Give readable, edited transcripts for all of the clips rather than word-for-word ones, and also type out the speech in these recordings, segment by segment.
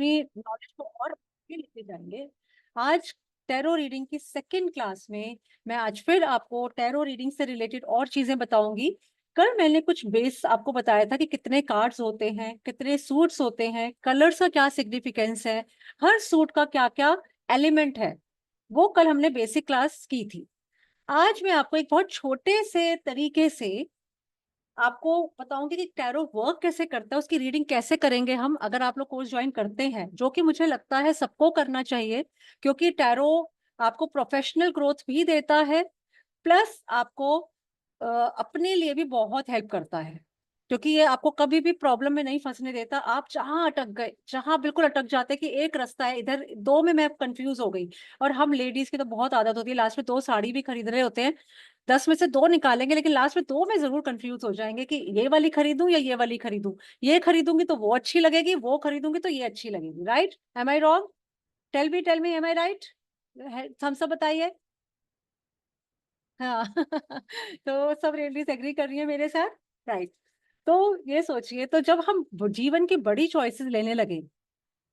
अपनी नॉलेज को और आगे लेके जाएंगे। आज टैरो रीडिंग की सेकंड क्लास में मैं आज फिर आपको टैरो रीडिंग से रिलेटेड और चीजें बताऊंगी। कल मैंने कुछ बेस आपको बताया था कि कितने कार्ड्स होते हैं, कितने सूट्स होते हैं, कलर्स का क्या सिग्निफिकेंस है, हर सूट का क्या क्या एलिमेंट है, वो कल हमने बेसिक क्लास की थी। आज मैं आपको एक बहुत छोटे से तरीके से आपको बताऊंगी कि टैरो वर्क कैसे करता है, उसकी रीडिंग कैसे करेंगे हम अगर आप लोग कोर्स ज्वाइन करते हैं, जो कि मुझे लगता है सबको करना चाहिए, क्योंकि टैरो आपको प्रोफेशनल ग्रोथ भी देता है, प्लस आपको अपने लिए भी बहुत हेल्प करता है, क्योंकि ये आपको कभी भी प्रॉब्लम में नहीं फंसने देता। आप जहां अटक गए, जहां बिल्कुल अटक जाते कि एक रास्ता है इधर, दो में मैं कंफ्यूज हो गई। और हम लेडीज की तो बहुत आदत होती है, लास्ट में दो साड़ी भी खरीद रहे होते हैं, 10 में से दो निकालेंगे, लेकिन लास्ट में दो में जरूर कंफ्यूज हो जाएंगे कि ये वाली खरीदूं या ये वाली खरीदूं, ये खरीदूंगी तो वो अच्छी लगेगी, वो खरीदूंगी तो ये अच्छी लगेगी। Right? Am I wrong? Tell me, am I right? हम सब बताइए। हाँ तो सब लेडीज एग्री कर रही है मेरे साथ। राइट। तो ये सोचिए, तो जब हम जीवन की बड़ी चॉइसेस लेने लगे,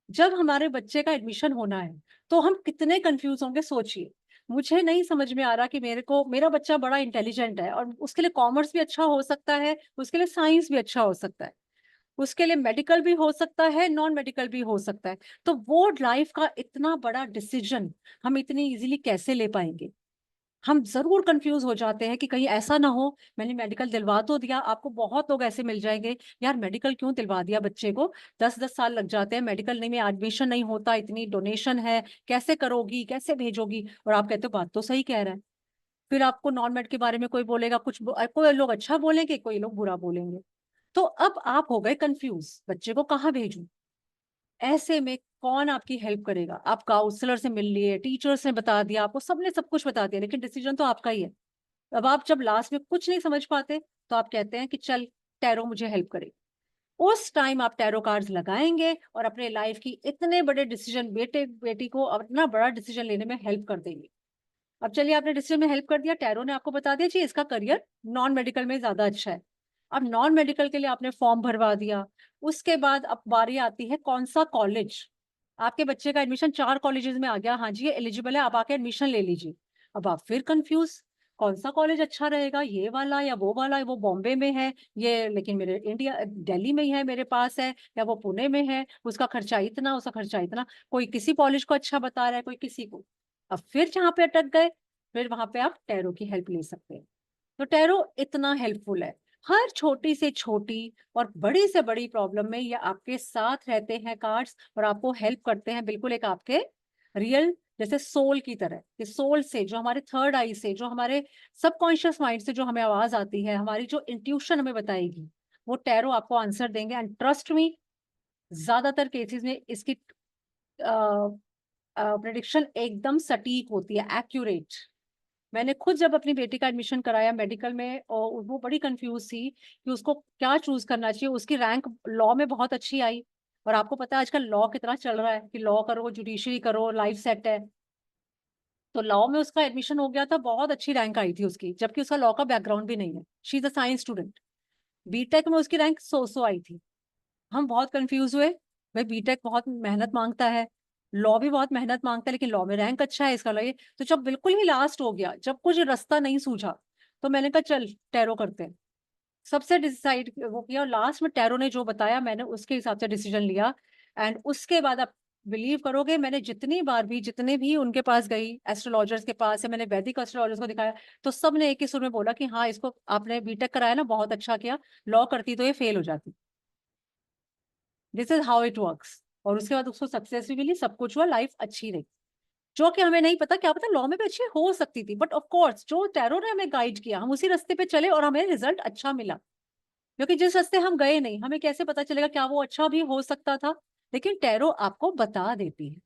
जब हमारे बच्चे का एडमिशन होना है, तो हम कितने कंफ्यूज होंगे सोचिए। मुझे नहीं समझ में आ रहा कि मेरा बच्चा बड़ा इंटेलिजेंट है और उसके लिए कॉमर्स भी अच्छा हो सकता है, उसके लिए साइंस भी अच्छा हो सकता है, उसके लिए मेडिकल भी हो सकता है, नॉन मेडिकल भी हो सकता है। तो वो लाइफ का इतना बड़ा डिसीजन हम इतनी इजीली कैसे ले पाएंगे? हम जरूर कंफ्यूज हो जाते हैं कि कहीं ऐसा ना हो मैंने मेडिकल दिलवा तो दिया। आपको बहुत लोग ऐसे मिल जाएंगे, यार मेडिकल क्यों दिलवा दिया बच्चे को, 10-10 साल लग जाते हैं मेडिकल नहीं में, एडमिशन नहीं होता, इतनी डोनेशन है, कैसे करोगी, कैसे भेजोगी? और आप कहते हो बात तो सही कह रहा है। फिर आपको नॉन मेड के बारे में कोई बोलेगा कुछ, कोई लोग अच्छा बोलेंगे, कोई लोग बुरा बोलेंगे। तो अब आप हो गए कंफ्यूज, बच्चे को कहाँ भेजूं? ऐसे में कौन आपकी हेल्प करेगा? आप काउंसलर से मिल लिए, टीचर्स ने बता दिया आपको, सबने सब कुछ बता दिया, लेकिन डिसीजन तो आपका ही है। अब आप जब लास्ट में कुछ नहीं समझ पाते, तो आप कहते हैं कि चल टैरो मुझे हेल्प करे। उस टाइम आप टैरो कार्ड्स लगाएंगे और अपने लाइफ की इतने बड़े डिसीजन, बेटे बेटी को अपना बड़ा डिसीजन लेने में हेल्प कर देंगे। अब चलिए, आपने डिसीजन में हेल्प कर दिया, टैरो ने आपको बता दिया जी इसका करियर नॉन मेडिकल में ज्यादा अच्छा है। अब नॉन मेडिकल के लिए आपने फॉर्म भरवा दिया। उसके बाद अब बारी आती है कौन सा कॉलेज। आपके बच्चे का एडमिशन 4 कॉलेजेस में आ गया, हाँ जी ये एलिजिबल है, आप आके एडमिशन ले लीजिए। अब आप फिर कंफ्यूज, कौन सा कॉलेज अच्छा रहेगा, ये वाला या वो वाला? वो बॉम्बे में है, ये लेकिन मेरे इंडिया दिल्ली में ही है, मेरे पास है, या वो पुणे में है, उसका खर्चा इतना, उसका खर्चा इतना। कोई किसी कॉलेज को अच्छा बता रहा है, कोई किसी को। अब फिर जहां पे अटक गए, फिर वहां पे आप टैरो की हेल्प ले सकते हैं। तो टैरो इतना हेल्पफुल है, हर छोटी से छोटी और बड़ी से बड़ी प्रॉब्लम में ये आपके साथ रहते हैं कार्ड्स, और आपको हेल्प करते हैं, बिल्कुल एक आपके रियल जैसे सोल की तरह, कि सोल से, जो हमारे थर्ड आई से, जो हमारे सबकॉन्शियस माइंड से जो हमें आवाज आती है, हमारी जो इंट्यूशन हमें बताएगी, वो टैरो आपको आंसर देंगे। एंड ट्रस्ट मी, ज्यादातर केसेस में इसकी प्रेडिक्शन एकदम सटीक होती है, एक्यूरेट। मैंने खुद जब अपनी बेटी का एडमिशन कराया मेडिकल में, और वो बड़ी कंफ्यूज थी कि उसको क्या चूज करना चाहिए। उसकी रैंक लॉ में बहुत अच्छी आई, और आपको पता है आजकल लॉ कितना चल रहा है कि लॉ करो, जुडिशरी करो, लाइफ सेट है। तो लॉ में उसका एडमिशन हो गया था, बहुत अच्छी रैंक आई थी उसकी, जबकि उसका लॉ का बैकग्राउंड भी नहीं है, she is a science student. BTech में उसकी रैंक 100 आई थी। हम बहुत कंफ्यूज हुए, भाई बीटेक बहुत मेहनत मांगता है, लॉ भी बहुत मेहनत मांगता है, लेकिन लॉ में रैंक अच्छा है, इसका लगे। तो जब बिल्कुल ही लास्ट हो गया, जब कुछ रास्ता नहीं सूझा, तो मैंने कहा चल टैरो करते हैं। सबसे डिसाइड वो किया, और लास्ट में टैरो ने जो बताया मैंने उसके हिसाब से डिसीजन लिया। एंड उसके बाद आप बिलीव करोगे, मैंने जितनी बार भी, जितने भी उनके पास गई, एस्ट्रोलॉजर्स के पास, या मैंने वैदिक एस्ट्रोलॉजर्स को दिखाया, तो सब ने एक ही सुर में बोला कि हाँ इसको आपने बीटेक कराया ना, बहुत अच्छा किया, लॉ करती तो ये फेल हो जाती। This is how it works. और उसके बाद उसको सक्सेस भी मिली, सब कुछ हुआ, लाइफ अच्छी रही। जो कि हमें नहीं पता, क्या पता लॉ में भी अच्छी हो सकती थी, बट ऑफ कोर्स जो टैरो ने हमें गाइड किया, हम उसी रास्ते पे चले और हमें रिजल्ट अच्छा मिला। क्योंकि जिस रास्ते हम गए नहीं, हमें कैसे पता चलेगा क्या वो अच्छा भी हो सकता था? लेकिन टैरो आपको बता देती है,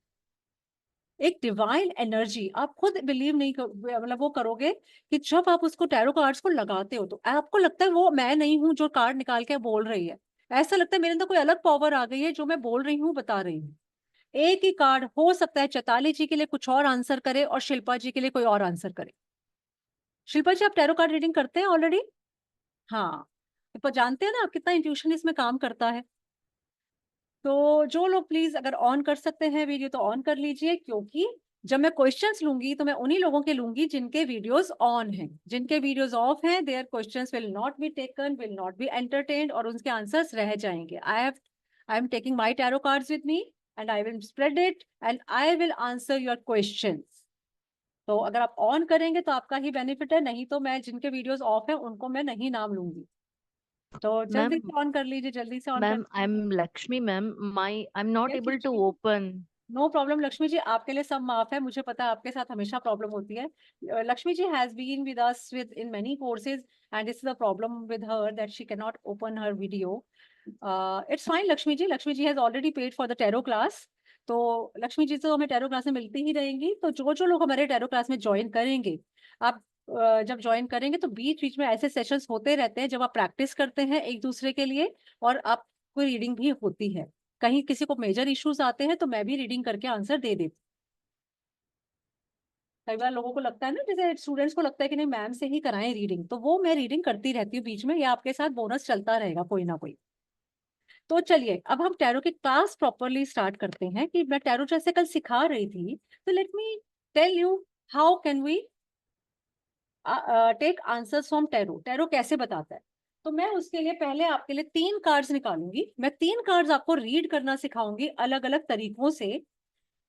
एक डिवाइन एनर्जी। आप खुद बिलीव नहीं मतलब वो करोगे कि जब आप उसको टैरो कार्ड्स को लगाते हो, तो आपको लगता है वो मैं नहीं हूं जो कार्ड निकाल के बोल रही है। ऐसा लगता है मेरे अंदर कोई अलग पावर आ गई है, जो मैं बोल रही हूँ बता रही हूँ। एक ही कार्ड हो सकता है चैताली जी के लिए कुछ और आंसर करे, और शिल्पा जी के लिए कोई और आंसर करे। शिल्पा जी, आप टैरो कार्ड रीडिंग करते हैं ऑलरेडी? हाँ। तो जानते हैं ना आप कितना इंट्यूशन इसमें काम करता है। तो जो लोग प्लीज अगर ऑन कर सकते हैं वीडियो तो ऑन कर लीजिए, क्योंकि जब मैं क्वेश्चंस लूंगी तो मैं उन्हीं लोगों के लूंगी जिनके वीडियोस ऑन हैं। जिनके वीडियोस ऑफ हैं, their questions will not be taken, will not be entertained, और उनके आंसर्स रह जाएंगे। I am taking my tarot cards with me and I will spread it and I will answer your questions. तो अगर आप on करेंगे तो आपका ही बेनिफिट है, नहीं तो मैं जिनके वीडियोस ऑफ है उनको मैं नहीं नाम लूंगी। तो जल्दी मैम, से ऑन कर लीजिए, जल्दी से ऑन कर। Ma'am, I am Lakshmi ma'am, my I am not yes able to Lakshmi, open. No problem Lakshmi ji, आपके लिए सब माफ है, मुझे पता है आपके साथ हमेशा प्रॉब्लम होती है। Lakshmi ji has been with us with in many courses and this is the problem with her that she can not open her video. It's fine Lakshmi ji, Lakshmi ji has already paid for the tarot class. तो लक्ष्मी जी तो हमें tarot class में मिलती ही रहेंगी। तो जो जो लोग हमारे टैरो क्लास में ज्वाइन करेंगे, आप जब ज्वाइन करेंगे तो बीच बीच में ऐसे सेशंस होते रहते हैं जब आप प्रैक्टिस करते हैं एक दूसरे के लिए, और आपको रीडिंग भी होती है। कहीं किसी को मेजर इश्यूज आते हैं तो मैं भी रीडिंग करके आंसर दे देती। कई बार लोगों को लगता है ना, जैसे स्टूडेंट्स को लगता है कि नहीं मैम से ही कराएं रीडिंग, तो वो मैं रीडिंग करती रहती हूँ बीच में, या आपके साथ बोनस चलता रहेगा कोई ना कोई। तो चलिए अब हम टैरो की क्लास प्रॉपरली स्टार्ट करते हैं। कि मैं टैरो जैसे कल सिखा रही थी, तो let me tell you how can we take answers from tarot. Tarot कैसे बताता है। तो मैं उसके लिए पहले आपके लिए 3 कार्ड्स निकालूंगी। मैं 3 कार्ड्स आपको रीड करना सिखाऊंगी अलग अलग तरीकों से,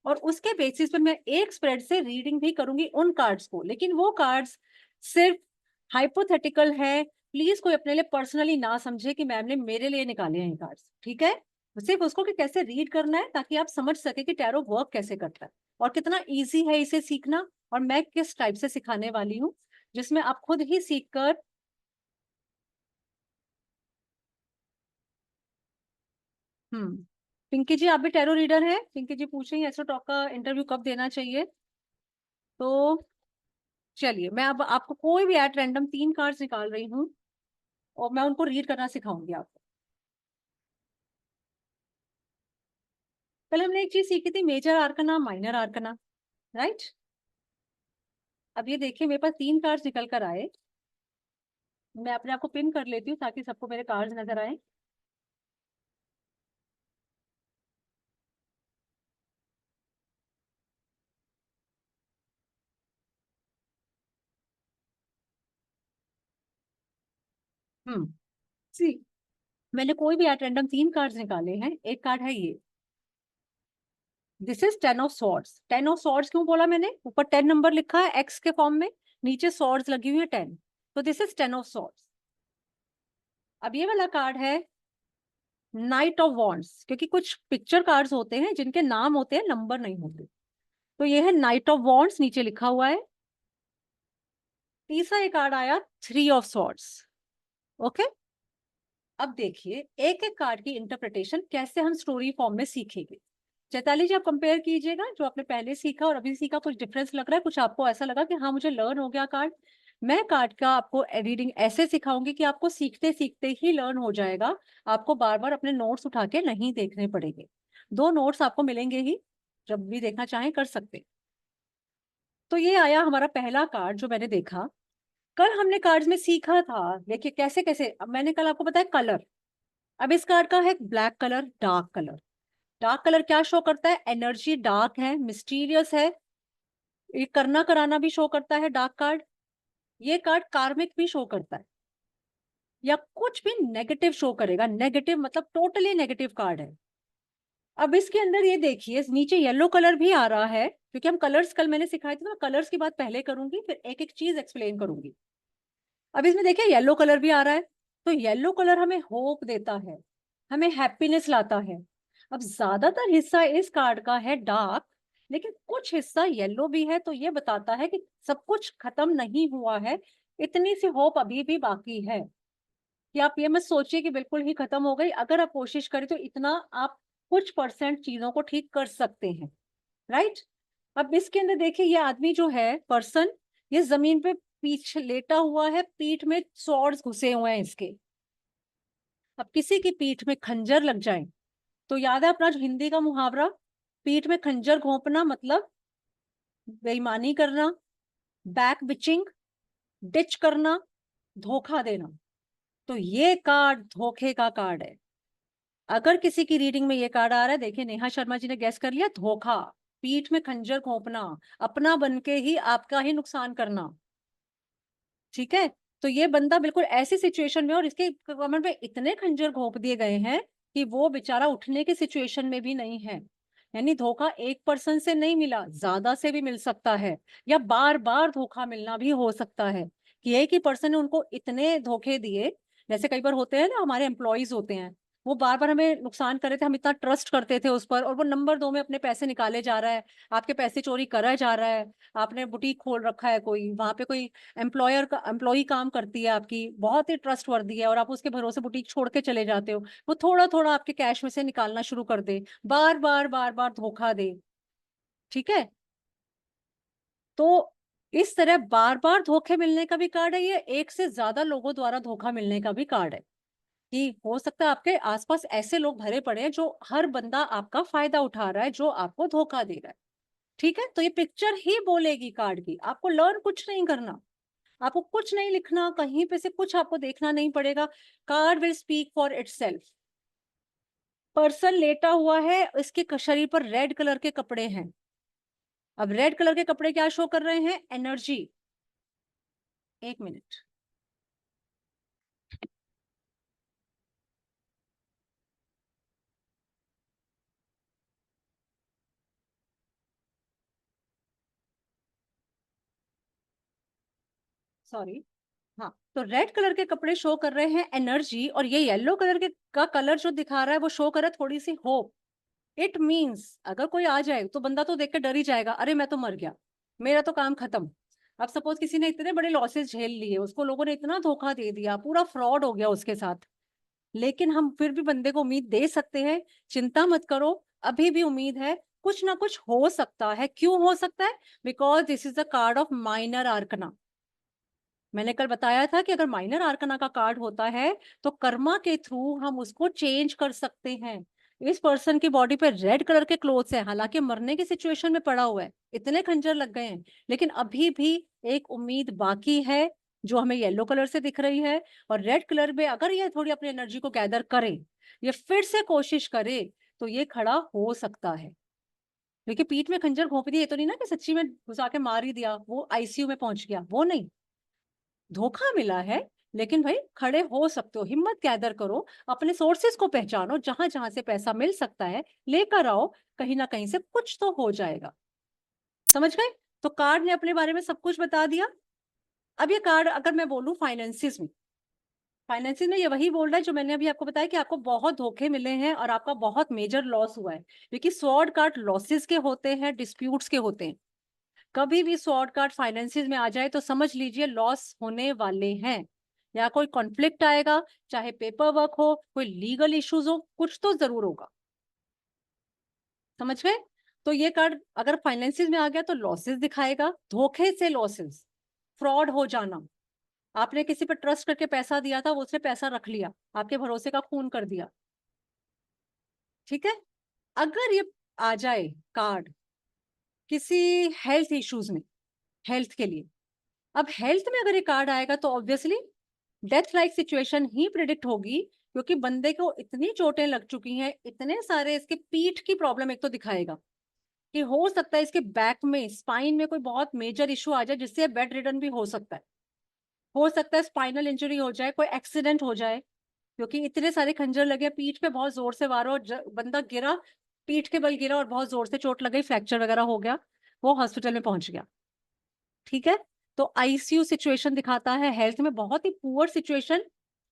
और उसके बेसिस पर मैं एक स्प्रेड से रीडिंग भी करूंगी उन कार्ड्स को। लेकिन वो कार्ड्स सिर्फ हाइपोथेटिकल है, प्लीज कोई अपने लिए पर्सनली ना समझे कि मैम ने मेरे लिए निकाले हैं कार्ड्स, ठीक है। सिर्फ उसको कि कैसे रीड करना है, ताकि आप समझ सके कि टैरो वर्क कैसे करता है और कितना इजी है इसे सीखना, और मैं किस टाइप से सिखाने वाली हूँ, जिसमें आप खुद ही सीख कर। पिंकी जी आप भी टैरो रीडर हैं। पिंकी जी पूछ रही हैं एस्ट्रो टॉक का इंटरव्यू कब देना चाहिए। तो चलिए मैं अब आपको कोई भी एट रैंडम 3 कार्ड्स निकाल रही हूँ, और मैं उनको रीड करना सिखाऊंगी आपको। कल हमने एक चीज सीखी थी, major arcana minor arcana, right. अब ये देखिए मेरे पास 3 कार्ड्स निकल कर आए। मैं अपने आप को पिन कर लेती हूँ ताकि सबको मेरे कार्ड्स नजर आए। हम्म सी मैंने कोई भी एट रैंडम 3 कार्ड्स निकाले हैं। एक कार्ड है ये, this is 10 of swords. 10 of swords क्यों बोला मैंने, ऊपर 10 नंबर लिखा है एक्स के फॉर्म में, नीचे सॉर्ड्स लगी हुई है 10, तो दिस इज 10 ऑफ सॉर्ड्स। अब ये वाला कार्ड है नाइट ऑफ वॉन्ड्स, क्योंकि कुछ पिक्चर कार्ड्स होते हैं जिनके नाम होते हैं नंबर नहीं होते। तो ये है नाइट ऑफ वॉन्ड्स, नीचे लिखा हुआ है। तीसरा एक कार्ड आया 3 ऑफ सॉर्ड्स। ओके, अब देखिए एक एक कार्ड की इंटरप्रिटेशन कैसे हम स्टोरी फॉर्म में सीखेंगे। चैताली जी आप कंपेयर कीजिएगा, जो आपने पहले सीखा और अभी सीखा, कुछ डिफरेंस लग रहा है, कुछ आपको ऐसा लगा कि हाँ मुझे लर्न हो गया कार्ड। मैं कार्ड का आपको रीडिंग ऐसे सिखाऊंगी कि आपको सीखते सीखते ही लर्न हो जाएगा। आपको बार बार अपने नोट्स उठा के नहीं देखने पड़ेंगे। 2 नोट्स आपको मिलेंगे ही, जब भी देखना चाहें कर सकते। तो ये आया हमारा पहला कार्ड जो मैंने देखा। कल हमने कार्ड्स में सीखा था, देखिए कैसे कैसे, अब मैंने कल आपको बताया कलर। अब इस कार्ड का है black colour, dark colour. Dark colour क्या शो करता है, एनर्जी डार्क है, मिस्टीरियस है। ये करना कराना भी शो करता है डार्क कार्ड। ये कार्ड कार्मिक भी शो करता है, या कुछ भी नेगेटिव शो करेगा। नेगेटिव मतलब टोटली नेगेटिव कार्ड है। अब इसके अंदर ये देखिए नीचे येलो कलर भी आ रहा है, क्योंकि हम कलर्स कल मैंने सिखाए थे ना, कलर्स की बात पहले करूंगी फिर एक एक चीज एक्सप्लेन करूंगी। अब इसमें देखिए येलो कलर भी आ रहा है, तो येलो कलर हमें होप देता है, हमें हैप्पीनेस लाता है। अब ज्यादातर हिस्सा इस कार्ड का है डार्क, लेकिन कुछ हिस्सा येलो भी है, तो ये बताता है कि सब कुछ खत्म नहीं हुआ है, इतनी सी होप अभी भी बाकी है। कि आप ये मत सोचिए कि बिल्कुल ही खत्म हो गई, अगर आप कोशिश करें तो इतना आप कुछ परसेंट चीजों को ठीक कर सकते हैं, राइट। अब इसके अंदर देखिए ये आदमी जो है पर्सन, ये जमीन पे पीछे लेटा हुआ है, पीठ में सॉर्ड्स घुसे हुए हैं इसके। अब किसी की पीठ में खंजर लग जाए, तो याद है अपना जो हिंदी का मुहावरा, पीठ में खंजर घोंपना मतलब बेईमानी करना, बैक बिचिंग, डिच करना, धोखा देना। तो ये कार्ड धोखे का कार्ड है। अगर किसी की रीडिंग में ये कार्ड आ रहा है, देखिए नेहा शर्मा जी ने गैस कर लिया, धोखा, पीठ में खंजर घोंपना, अपना बन के ही आपका ही नुकसान करना। ठीक है, तो ये बंदा बिल्कुल ऐसी सिचुएशन में, और इसके कमेंट में इतने खंजर घोंप दिए गए हैं कि वो बेचारा उठने की सिचुएशन में भी नहीं है। यानी धोखा एक पर्सन से नहीं मिला, ज्यादा से भी मिल सकता है, या बार बार धोखा मिलना भी हो सकता है कि एक ही पर्सन ने उनको इतने धोखे दिए। जैसे कई बार होते हैं ना, हमारे एम्प्लॉयज होते हैं, वो बार बार हमें नुकसान कर रहे थे, हम इतना ट्रस्ट करते थे उस पर, और वो नंबर 2 में अपने पैसे निकाले जा रहा है, आपके पैसे चोरी करा जा रहा है। आपने बुटीक खोल रखा है, कोई वहां पे कोई एम्प्लॉई काम करती है आपकी, बहुत ही ट्रस्टवर्दी है, और आप उसके भरोसे बुटीक छोड़ के चले जाते हो, वो थोड़ा थोड़ा आपके कैश में से निकालना शुरू कर दे, बार बार बार बार धोखा दे। ठीक है, तो इस तरह बार बार धोखे मिलने का भी कार्ड है, ये एक से ज्यादा लोगों द्वारा धोखा मिलने का भी कार्ड है, कि हो सकता है आपके आसपास ऐसे लोग भरे पड़े हैं जो हर बंदा आपका फायदा उठा रहा है, जो आपको धोखा दे रहा है। ठीक है, तो ये पिक्चर ही बोलेगी कार्ड की, आपको लर्न कुछ नहीं करना, आपको कुछ नहीं लिखना, कहीं पे से कुछ आपको देखना नहीं पड़ेगा, card will speak for itself. Person लेटा हुआ है, इसके शरीर पर रेड कलर के कपड़े हैं। अब रेड कलर के कपड़े क्या शो कर रहे हैं? एनर्जी। एक मिनट, सॉरी। हाँ, तो रेड कलर के कपड़े शो कर रहे हैं एनर्जी, और ये येलो कलर के का कलर जो दिखा रहा है वो शो कर रहा है थोड़ी सी होप। इट मीन्स अगर कोई आ जाए तो बंदा तो देख के डर ही जाएगा, अरे मैं तो मर गया, मेरा तो काम खत्म। अब सपोज किसी ने इतने बड़े लॉसेस झेल लिए, उसको लोगों ने इतना धोखा दे दिया, पूरा फ्रॉड हो गया उसके साथ, लेकिन हम फिर भी बंदे को उम्मीद दे सकते हैं, चिंता मत करो, अभी भी उम्मीद है, कुछ ना कुछ हो सकता है। क्यों हो सकता है? Because this is the card of minor arcana. मैंने कल बताया था कि अगर माइनर आर्कना का कार्ड होता है तो कर्मा के थ्रू हम उसको चेंज कर सकते हैं। इस पर्सन की बॉडी पे रेड कलर के क्लोथ्स हैं, हालांकि मरने की सिचुएशन में पड़ा हुआ है, इतने खंजर लग गए हैं, लेकिन अभी भी एक उम्मीद बाकी है, जो हमें येलो कलर से दिख रही है। और रेड कलर में अगर ये थोड़ी अपनी एनर्जी को गैदर करे, ये फिर से कोशिश करे, तो ये खड़ा हो सकता है। देखिए पीठ में खंजर घोंप दिया, ये तो नहीं ना कि सच्ची में घुसा के मार ही दिया, वो आईसीयू में पहुंच गया, वो नहीं, धोखा मिला है। लेकिन भाई खड़े हो सकते हो, हिम्मत गैदर करो, अपने सोर्सेस को पहचानो, जहां जहां से पैसा मिल सकता है लेकर आओ, कहीं ना कहीं से कुछ तो हो जाएगा। समझ गए? तो कार्ड ने अपने बारे में सब कुछ बता दिया। अब ये कार्ड अगर मैं बोलूं फाइनेंसिस में, फाइनेंसिस में ये वही बोल रहा है जो मैंने अभी आपको बताया कि आपको बहुत धोखे मिले हैं और आपका बहुत मेजर लॉस हुआ है, क्योंकि स्वॉर्ड कार्ड लॉसेस के होते हैं, डिस्प्यूट्स के होते हैं। कभी भी स्वॉर्ड कार्ड फाइनेंसिस में आ जाए तो समझ लीजिए लॉस होने वाले हैं, या कोई कॉन्फ्लिक्ट आएगा, चाहे पेपर वर्क हो, कोई लीगल इश्यूज हो, कुछ तो जरूर होगा। समझ गए? तो ये कार्ड अगर फाइनेंसिस में आ गया तो लॉसेस दिखाएगा, धोखे से लॉसेस, फ्रॉड हो जाना, आपने किसी पर ट्रस्ट करके पैसा दिया था, वो उसने पैसा रख लिया, आपके भरोसे का खून कर दिया। ठीक है, अगर ये आ जाए कार्ड किसी हेल्थ इश्यूज में, हेल्थ के लिए, अब हेल्थ में अगर ये कार्ड आएगा तो ऑब्वियसली डेथ लाइक सिचुएशन ही प्रिडिक्ट होगी, क्योंकि बंदे को इतनी चोटें लग चुकी हैं, इतने सारे इसके पीठ की प्रॉब्लम एक तो दिखाएगा, कि हो सकता है इसके बैक में, स्पाइन में कोई बहुत मेजर इशू आ जाए जिससे बेड रिडन भी हो सकता है स्पाइनल इंजरी हो जाए, कोई एक्सीडेंट हो जाए, क्योंकि इतने सारे खंजर लगे, पीठ पे बहुत जोर से वार हो, बंदा गिरा, पीठ के बल गिरा और बहुत जोर से चोट लग गई, फ्रैक्चर वगैरह हो गया, वो हॉस्पिटल में पहुंच गया। ठीक है, तो आईसीयू सिचुएशन दिखाता है, हेल्थ में बहुत ही poor situation,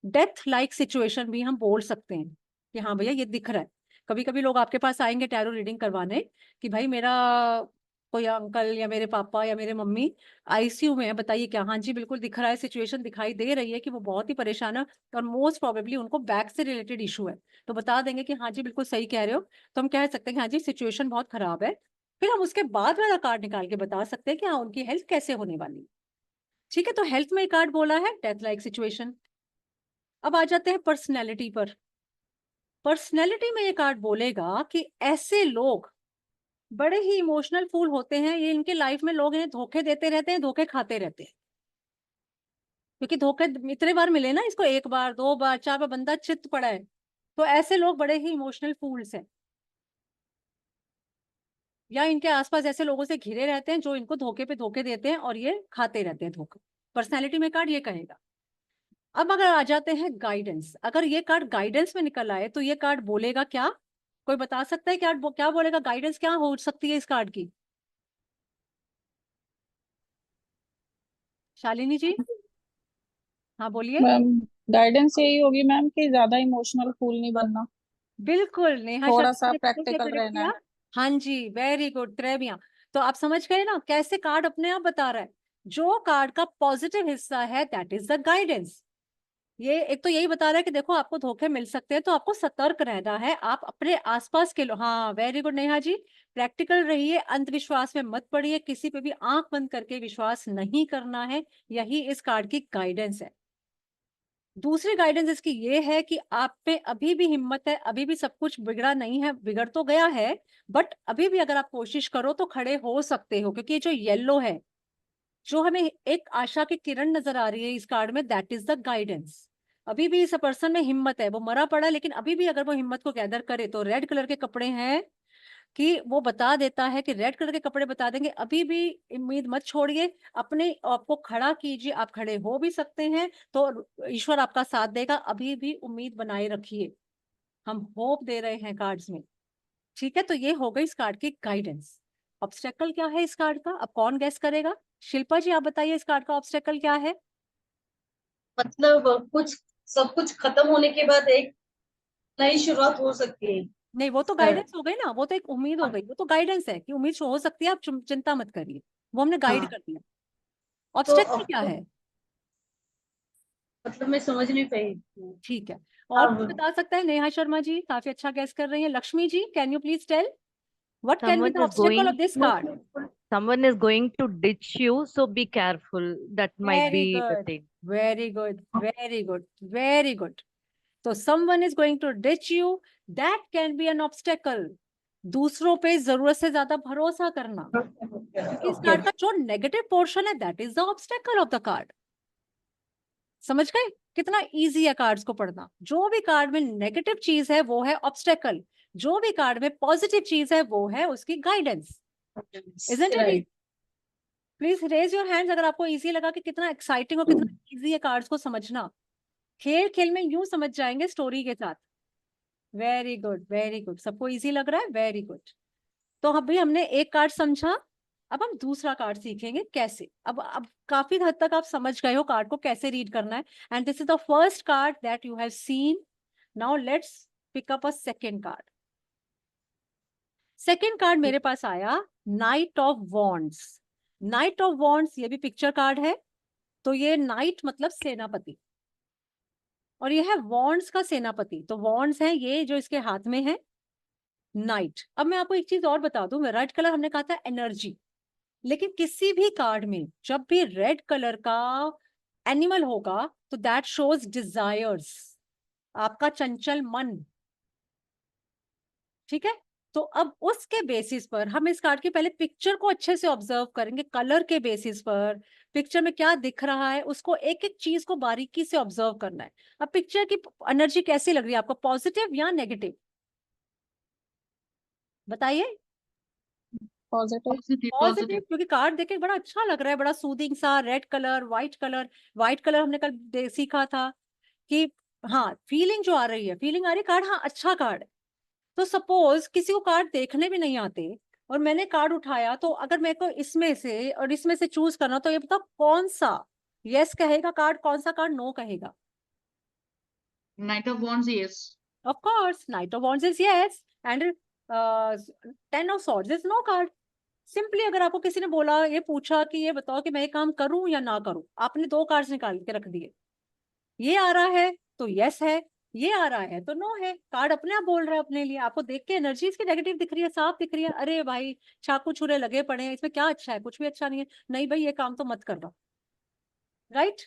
death like situation भी हम बोल सकते हैं कि हाँ भैया ये दिख रहा है। कभी कभी लोग आपके पास आएंगे टैरो रीडिंग करवाने कि भाई मेरा कोई अंकल या मेरे पापा या मेरे मम्मी आईसीयू में है, बताइए क्या? हाँ जी बिल्कुल दिख रहा है, सिचुएशन दिखाई दे रही है कि वो बहुत ही परेशान है, और मोस्ट प्रोबेबली उनको बैक से रिलेटेड इशू है। तो बता देंगे कि हाँ जी बिल्कुल सही कह रहे हो, तो हम कह सकते हैं कि हाँ जी सिचुएशन बहुत खराब है, फिर हम उसके बाद वाला कार्ड निकाल के बता सकते हैं कि हाँ उनकी हेल्थ कैसे होने वाली है। ठीक है, तो हेल्थ में कार्ड बोला है डेथ लाइक सिचुएशन। अब आ जाते हैं पर्सनैलिटी पर। पर्सनैलिटी में ये कार्ड बोलेगा कि ऐसे लोग बड़े ही इमोशनल फूल होते हैं, ये इनके लाइफ में लोग इन्हें धोखे देते रहते हैं, धोखे खाते रहते हैं, क्योंकि धोखे इतने बार मिले ना इसको, एक बार, दो बार, चार बार, बंदा चित पड़ा है, तो ऐसे लोग बड़े ही इमोशनल फूल्स हैं, या इनके आसपास ऐसे लोगों से घिरे रहते हैं जो इनको धोखे पे धोखे देते हैं और ये खाते रहते हैं धोखा। पर्सनैलिटी में कार्ड ये कहेगा। अब अगर आ जाते हैं गाइडेंस, अगर ये कार्ड गाइडेंस में निकल आए तो ये कार्ड बोलेगा क्या? कोई बता सकता है क्या बोलेगा? गाइडेंस क्या हो सकती है इस कार्ड की? शालिनी जी, हाँ बोलिए। मैम गाइडेंस यही होगी मैम कि ज्यादा इमोशनल फूल नहीं बनना, बिल्कुल, नेहा थोड़ा शर्मा सा ने बिल्कुल प्रैक्टिकल करेक्ट रहना किया। है। हाँ जी, वेरी गुड, त्रेबिया। तो आप समझ गए ना कैसे कार्ड अपने आप बता रहा है। जो कार्ड का पॉजिटिव हिस्सा है दैट इज द गाइडेंस। ये एक तो यही बता रहा है कि देखो आपको धोखे मिल सकते हैं, तो आपको सतर्क रहना है। आप अपने आसपास के लोग, हाँ वेरी गुड नेहा जी, प्रैक्टिकल रहिए, अंधविश्वास में मत पड़िए, किसी पे भी आंख बंद करके विश्वास नहीं करना है। यही इस कार्ड की गाइडेंस है। दूसरी गाइडेंस इसकी ये है कि आप पे अभी भी हिम्मत है, अभी भी सब कुछ बिगड़ा नहीं है, बिगड़ तो गया है बट अभी भी अगर आप कोशिश करो तो खड़े हो सकते हो, क्योंकि ये जो येलो है, जो हमें एक आशा की किरण नजर आ रही है इस कार्ड में, दैट इज द गाइडेंस। अभी भी इस पर्सन में हिम्मत है, वो मरा पड़ा लेकिन अभी भी अगर वो हिम्मत को गैदर करे तो रेड कलर के कपड़े हैं कि वो बता देता है कि रेड कलर के कपड़े बता देंगे अभी भी उम्मीद मत छोड़िए, अपने आपको खड़ा कीजिए, आप खड़े हो भी सकते हैं तो ईश्वर आपका साथ देगा, अभी भी उम्मीद बनाए रखिए। हम होप दे रहे हैं कार्ड्स में। ठीक है, तो ये हो गई इस कार्ड की गाइडेंस। ऑब्स्टेकल क्या है इस कार्ड का, अब कौन गेस करेगा? शिल्पा जी आप बताइए इस कार्ड का ऑब्स्टेकल क्या है? मतलब कुछ सब कुछ खत्म होने के बाद एक नई शुरुआत हो सकती है। नहीं, वो तो सर, गाइडेंस हो गई ना, वो तो एक उम्मीद हो गई, वो तो गाइडेंस है कि उम्मीद हो सकती है, आप चिंता मत करिए, वो हमने गाइड हाँ कर दिया। तो ऑब्स्टेकल अब क्या तो है? मतलब मैं समझ नहीं पाई। ठीक है, और अब कोई बता सकता है? नेहा शर्मा जी काफी अच्छा गैस कर रही है। Lakshmi ji can you please tell what can be Someone the is obstacle of going this card? someone is going to ditch you, so be careful. That might very be the good, thing. Very good, very good, very good. तो someone is going to ditch you, that can be an obstacle। दूसरों पे जरूरत से ज्यादा भरोसा करना, क्योंकि इस ओके कार्ड का जो नेगेटिव पोर्शन है that is the obstacle of the card. समझ गए कितना इजी है कार्ड्स को पढ़ना? जो भी कार्ड में नेगेटिव चीज है वो है ऑब्स्टेकल, जो भी कार्ड में पॉजिटिव चीज है वो है उसकी guidance. Isn't it? Right. Please raise your hands अगर आपको इजी लगा कि कितना एक्साइटिंग और कितना इजी है कार्ड्स को समझना। खेल खेल में यूं समझ जाएंगे स्टोरी के साथ। वेरी गुड, वेरी गुड, सबको इजी लग रहा है, वेरी गुड। तो अभी हमने एक कार्ड समझा, अब हम दूसरा कार्ड सीखेंगे कैसे। अब काफी हद तक आप समझ गए हो कार्ड को कैसे रीड करना है, and this is the first card that you have seen. Now let's pick up a second card. Second card मेरे पास आया knight of wands. Knight of wands ये भी पिक्चर कार्ड है, तो ये नाइट मतलब सेनापति, और ये है वॉन्ड्स का सेनापति। तो वॉन्ड्स है ये जो इसके हाथ में है, नाइट। अब मैं आपको एक चीज और बता दूं, रेड कलर हमने कहा था एनर्जी, लेकिन किसी भी कार्ड में जब भी रेड कलर का एनिमल होगा तो दैट शोज डिजायर्स, आपका चंचल मन। ठीक है, तो अब उसके बेसिस पर हम इस कार्ड के पहले पिक्चर को अच्छे से ऑब्जर्व करेंगे, कलर के बेसिस पर पिक्चर में क्या दिख रहा है उसको एक एक चीज को बारीकी से ऑब्जर्व करना है। अब पिक्चर की एनर्जी कैसी लग रही है आपको, पॉजिटिव या नेगेटिव? बताइए। पॉजिटिव। Positive positive, positive. क्योंकि कार्ड देख के बड़ा अच्छा लग रहा है, बड़ा सूदिंग सा red colour, white colour. White colour हमने कल सीखा था कि हाँ फीलिंग जो आ रही है, फीलिंग आ रही है कार्ड, हाँ अच्छा कार्ड है। तो सपोज किसी को कार्ड देखने भी नहीं आते और मैंने कार्ड उठाया, तो अगर मेरे को इसमें से और इसमें से चूज करना, तो ये बताओ कौन सा यस कहेगा कार्ड, कौन सा कार्ड नो कहेगा? Knight of wands, yes. Of course knight of wands is yes, and ten of swords is no card. Simply अगर आपको किसी ने बोला, ये पूछा कि ये बताओ कि मैं ये काम करूं या ना करूं, आपने दो कार्ड्स निकाल के रख दिए, ये आ रहा है तो यस है, ये आ रहा है तो नो है। कार्ड अपने आप बोल रहा है अपने लिए, आपको देख के एनर्जी इसकी नेगेटिव दिख रही है, साफ दिख रही है, अरे भाई चाकू छुरे लगे पड़े हैं, इसमें क्या अच्छा है? कुछ भी अच्छा नहीं है, नहीं भाई ये काम तो मत करना। राइट?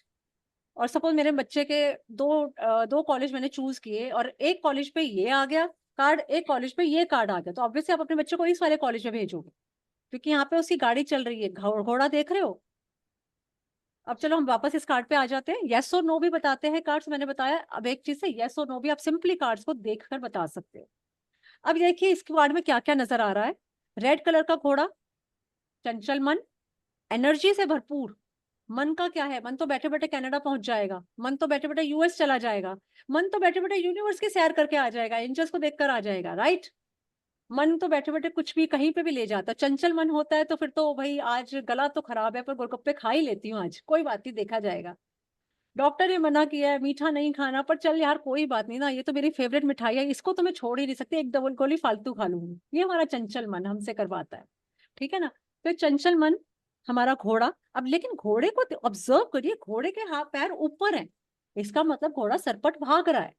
और सपोज मेरे बच्चे के दो कॉलेज मैंने चूज किए और एक कॉलेज पे ये आ गया कार्ड, एक कॉलेज पे ये कार्ड आ गया, तो ऑब्वियसली आप अपने बच्चे को इस वाले कॉलेज में भेजोगे, क्योंकि यहाँ पे उसकी गाड़ी चल रही है, घोड़ा देख रहे हो। अब चलो हम वापस इस कार्ड पे आ जाते हैं। यस और नो भी बताते हैं कार्ड्स, मैंने बताया। अब एक चीज से यस और नो भी आप सिंपली कार्ड्स को देखकर बता सकते हो। अब देखिए इस कार्ड में क्या क्या नजर आ रहा है। रेड कलर का घोड़ा, चंचल मन, एनर्जी से भरपूर। मन का क्या है, मन तो बैठे बैठे कनाडा पहुंच जाएगा, मन तो बैठे बैठे यूएस चला जाएगा, मन तो बैठे बैठे यूनिवर्स की सैर करके आ जाएगा, एंजल्स को देखकर आ जाएगा, राइट। मन तो बैठे बैठे कुछ भी कहीं पे भी ले जाता। चंचल मन होता है तो फिर तो भाई आज गला तो खराब है पर गोलगप्पे खा ही लेती हूँ आज, कोई बात नहीं, देखा जाएगा। डॉक्टर ने मना किया है मीठा नहीं खाना, पर चल यार कोई बात नहीं ना, ये तो मेरी फेवरेट मिठाई है, इसको तो मैं छोड़ ही नहीं सकती, एक डबल गोली फालतू खा लूंगी। ये हमारा चंचल मन हमसे करवाता है, ठीक है ना। तो चंचल मन हमारा घोड़ा। अब लेकिन घोड़े को ऑब्जर्व करिए, घोड़े के हाथ पैर ऊपर हैं, इसका मतलब घोड़ा सरपट भाग रहा है,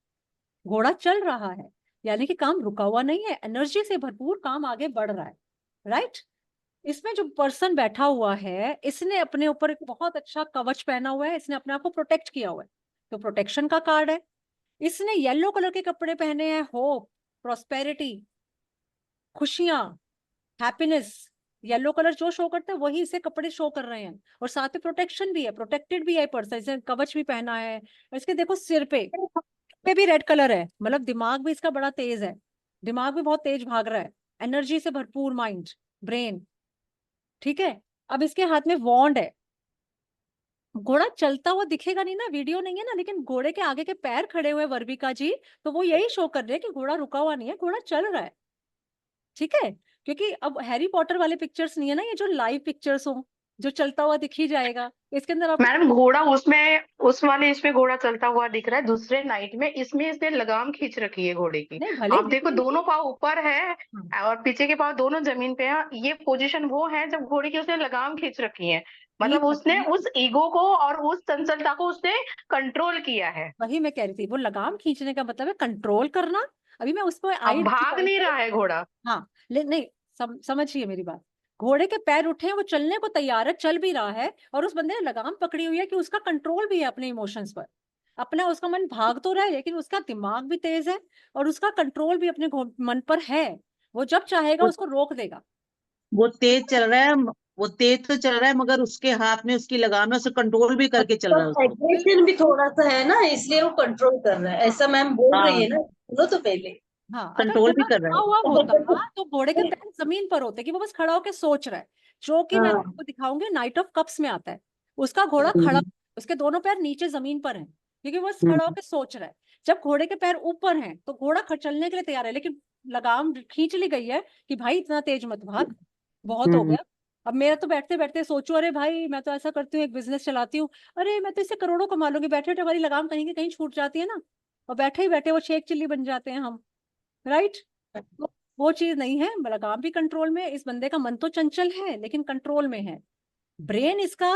घोड़ा चल रहा है, यानी कि काम रुका हुआ नहीं है, एनर्जी से भरपूर काम आगे बढ़ रहा है, राइट। इसमें जो पर्सन बैठा हुआ है इसने अपने ऊपर एक बहुत अच्छा कवच पहना हुआ है, इसने अपने आप को प्रोटेक्ट किया हुआ है, तो प्रोटेक्शन का कार्ड है। इसने येलो कलर के कपड़े पहने हैं, होप, प्रॉस्पेरिटी, खुशियां, हैप्पीनेस। येलो कलर जो शो करता है वही इसे कपड़े शो कर रहे हैं, और साथ में प्रोटेक्शन भी है, प्रोटेक्टेड भी है पर्सन, इसे कवच भी पहना है। और इसके देखो सिर पे भी रेड कलर है, मतलब दिमाग भी इसका बड़ा तेज है, दिमाग भी बहुत तेज भाग रहा है, एनर्जी से भरपूर माइंड, ब्रेन, ठीक है। अब इसके हाथ में वॉन्ड है। घोड़ा चलता हुआ दिखेगा नहीं ना, वीडियो नहीं है ना, लेकिन घोड़े के आगे के पैर खड़े हुए वर्बिका जी, तो वो यही शो कर रहे हैं कि घोड़ा रुका हुआ नहीं है, घोड़ा चल रहा है, ठीक है। क्योंकि अब हैरी पॉटर वाले पिक्चर्स नहीं है ना, ये जो लाइव पिक्चर्स हो, जो चलता हुआ दिख ही जाएगा, इसके अंदर आपको मैडम घोड़ा उसमें उस वाले इसमें घोड़ा चलता हुआ दिख रहा है, दूसरे नाइट में इसमें इसने लगाम खींच रखी है घोड़े की। नहीं भले आप देखो दोनों पाँव ऊपर है हाँ, और पीछे के पाँव दोनों जमीन पे है। ये पोजीशन वो है जब घोड़े की उसने लगाम खींच रखी है, ठीक मतलब उसने है, उस ईगो को और उस चंचलता को उसने कंट्रोल किया है। वही मैं कह रही थी, वो लगाम खींचने का मतलब है कंट्रोल करना। अभी मैं उस पर आई अब भाग नहीं रहा है घोड़ा। हाँ, नहीं, समझिए मेरी बात। घोड़े के पैर उठे हैं, वो चलने को तैयार है, चल भी रहा है, और उस बंदे ने लगाम पकड़ी हुई है कि उसका कंट्रोल भी है अपने इमोशंस पर। अपना उसका मन भाग तो रहा है लेकिन उसका दिमाग भी तेज है, और उसका कंट्रोल भी अपने मन पर है, वो जब चाहेगा वो उसको रोक देगा। वो तेज चल रहा है, वो तेज तो चल रहा है मगर उसके हाथ में उसकी लगाम है, उसे कंट्रोल भी करके चल रहा है उसको। एग्रेशन भी थोड़ा सा है ना, इसलिए वो कंट्रोल कर रहा है, ऐसा मैम बोल रही हाँ, है ना, सुनो तो पहले। हाँ, अगर कंट्रोल भी घोड़ा कर रहा रुका है। हुआ होता तो घोड़े के पैर जमीन पर होते कि वो बस खड़ा होकर सोच रहा है, जो कि मैं हाँ, आपको दिखाऊंगी नाइट ऑफ कप्स में आता है। उसका घोड़ा खड़ा, हम्म, उसके दोनों पैर नीचे जमीन पर हैं, क्योंकि वो बस हम्म, खड़ा होकर सोच रहा है। जब घोड़े के पैर ऊपर हैं तो घोड़ा चलने के लिए तैयार है, लेकिन लगाम खींच ली गई है कि भाई इतना तेज मत भाग, बहुत हो हम्म, गया। अब मेरा तो बैठते बैठते सोचो, अरे भाई मैं तो ऐसा करती हूँ, एक बिजनेस चलाती हूँ, अरे मैं तो इससे करोड़ों कमा लूंगी, बैठे बैठे हमारी लगाम कहीं की कहीं छूट जाती है ना, और बैठे ही बैठे वो शेख चिल्ली बन जाते हैं हम, राइट। वो चीज नहीं है, लगाम भी कंट्रोल में। इस बंदे का मन तो चंचल है लेकिन कंट्रोल में है। ब्रेन इसका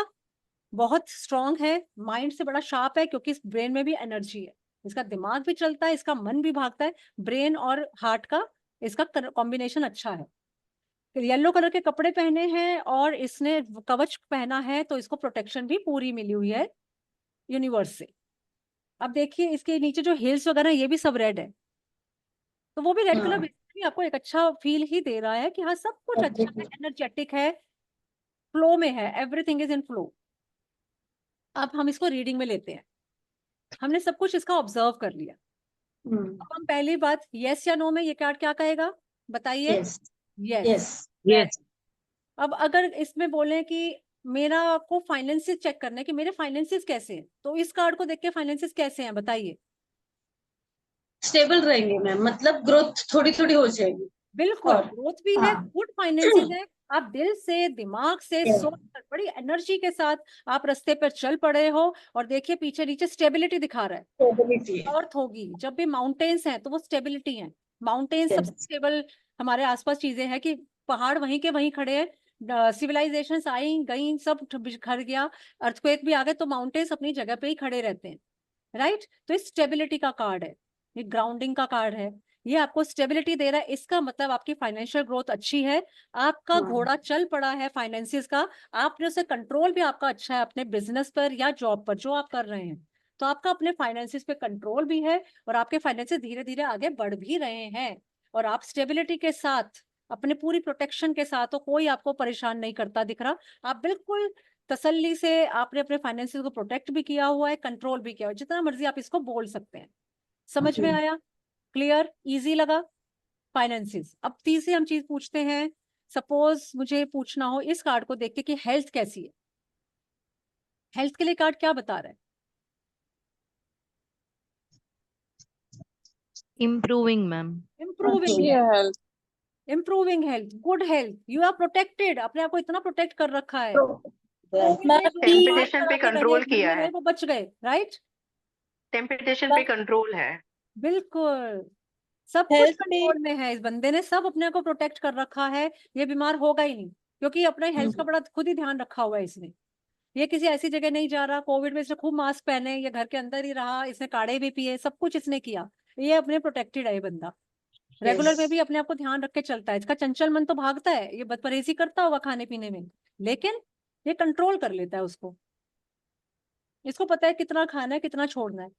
बहुत स्ट्रांग है, माइंड से बड़ा शार्प है, क्योंकि इस ब्रेन में भी एनर्जी है, इसका दिमाग भी चलता है, इसका मन भी भागता है, ब्रेन और हार्ट का इसका कॉम्बिनेशन अच्छा है। येलो कलर के कपड़े पहने हैं और इसने कवच पहना है, तो इसको प्रोटेक्शन भी पूरी मिली हुई है यूनिवर्स से। अब देखिए इसके नीचे जो हिल्स वगैरह ये भी सब रेड है, तो वो भी रेड कलर हाँ, बेसिकली आपको एक अच्छा फील ही दे रहा है कि हाँ सब कुछ अच्छा है, एग्रेशन। एनर्जेटिक है, फ्लो में है, एवरीथिंग इज इन फ्लो। अब हम इसको रीडिंग में लेते हैं, हमने सब कुछ इसका ऑब्जर्व कर लिया। अब हम पहली बात यस या नो में ये कार्ड क्या कहेगा, बताइए। यस, यस, यस, यस, अब अगर इसमें बोले कि मेरा को फाइनेंसिस चेक करना है कि मेरे फाइनेंसिस कैसे हैं, तो इस कार्ड को देख के फाइनेंसिस कैसे हैं बताइए। स्टेबल रहेंगे मैम, मतलब ग्रोथ थोड़ी थोड़ी हो जाएगी। बिल्कुल, और ग्रोथ भी है, हाँ, गुड फाइनेंसिस है। आप दिल से, दिमाग से, yes, सोच कर, बड़ी एनर्जी के साथ आप रास्ते पर चल पड़े हो। और देखिए पीछे नीचे स्टेबिलिटी दिखा रहा है, stability है, अर्थ होगी, जब भी माउंटेन्स हैं तो वो स्टेबिलिटी है। माउंटेन्स सबसे yes, स्टेबल हमारे आसपास चीजें हैं, कि पहाड़ वहीं के वहीं खड़े हैं, सिविलाइजेशंस आई गई, सब बिखर गया, अर्थक्वेक भी आ गए, तो माउंटेन्स अपनी जगह पे ही खड़े रहते हैं, राइट। तो इस स्टेबिलिटी का कार्ड है, ये ग्राउंडिंग का कार्ड है, ये आपको स्टेबिलिटी दे रहा है। इसका मतलब आपकी फाइनेंशियल ग्रोथ अच्छी है, आपका हाँ, घोड़ा चल पड़ा है फाइनेंसिस का, आपने उसे कंट्रोल भी आपका अच्छा है अपने बिजनेस पर या जॉब पर जो आप कर रहे हैं, तो आपका अपने फाइनेंसिस पे कंट्रोल भी है, और आपके फाइनेंसिस धीरे धीरे आगे बढ़ भी रहे हैं, और आप स्टेबिलिटी के साथ अपने पूरी प्रोटेक्शन के साथ, तो कोई आपको परेशान नहीं करता दिख रहा। आप बिल्कुल तसल्ली से आपने अपने फाइनेंसेस को प्रोटेक्ट भी किया हुआ है, कंट्रोल भी किया हुआ है, जितना मर्जी आप इसको बोल सकते हैं। समझ में आया? क्लियर? इजी लगा? फाइनेंसेस। अब तीसरी हम चीज पूछते हैं, सपोज मुझे पूछना हो इस कार्ड को देख के कि हेल्थ कैसी है, हेल्थ के लिए कार्ड क्या बता रहा है? Improving, ma'am. इम्प्रूविंग अच्छी है health. Improving health, good health, you are protected, अपने आप को इतना प्रोटेक्ट कर रखा है। टेम्पटेशन पे कंट्रोल किया है, वो बच गए, राइट? टेम्पटेशन पे कंट्रोल है। बिल्कुल, सब कुछ कंट्रोल में है, इस बंदे ने सब अपने को प्रोटेक्ट कर रखा है, ये बीमार होगा ही नहीं, क्योंकि अपने हेल्थ का बड़ा खुद ही ध्यान रखा हुआ है इसने। ये किसी ऐसी जगह नहीं जा रहा, कोविड में इसने खूब मास्क पहने, ये घर के अंदर ही रहा, इसने काढ़े भी पिए, सब कुछ इसने किया, ये अपने प्रोटेक्टेड है ये बंदा। रेगुलर में भी अपने आप को ध्यान रख के चलता है, इसका चंचल मन तो भागता है, ये बदपरहेजी करता होगा खाने पीने में, लेकिन ये कंट्रोल कर लेता है उसको, इसको पता है कितना खाना है कितना छोड़ना है।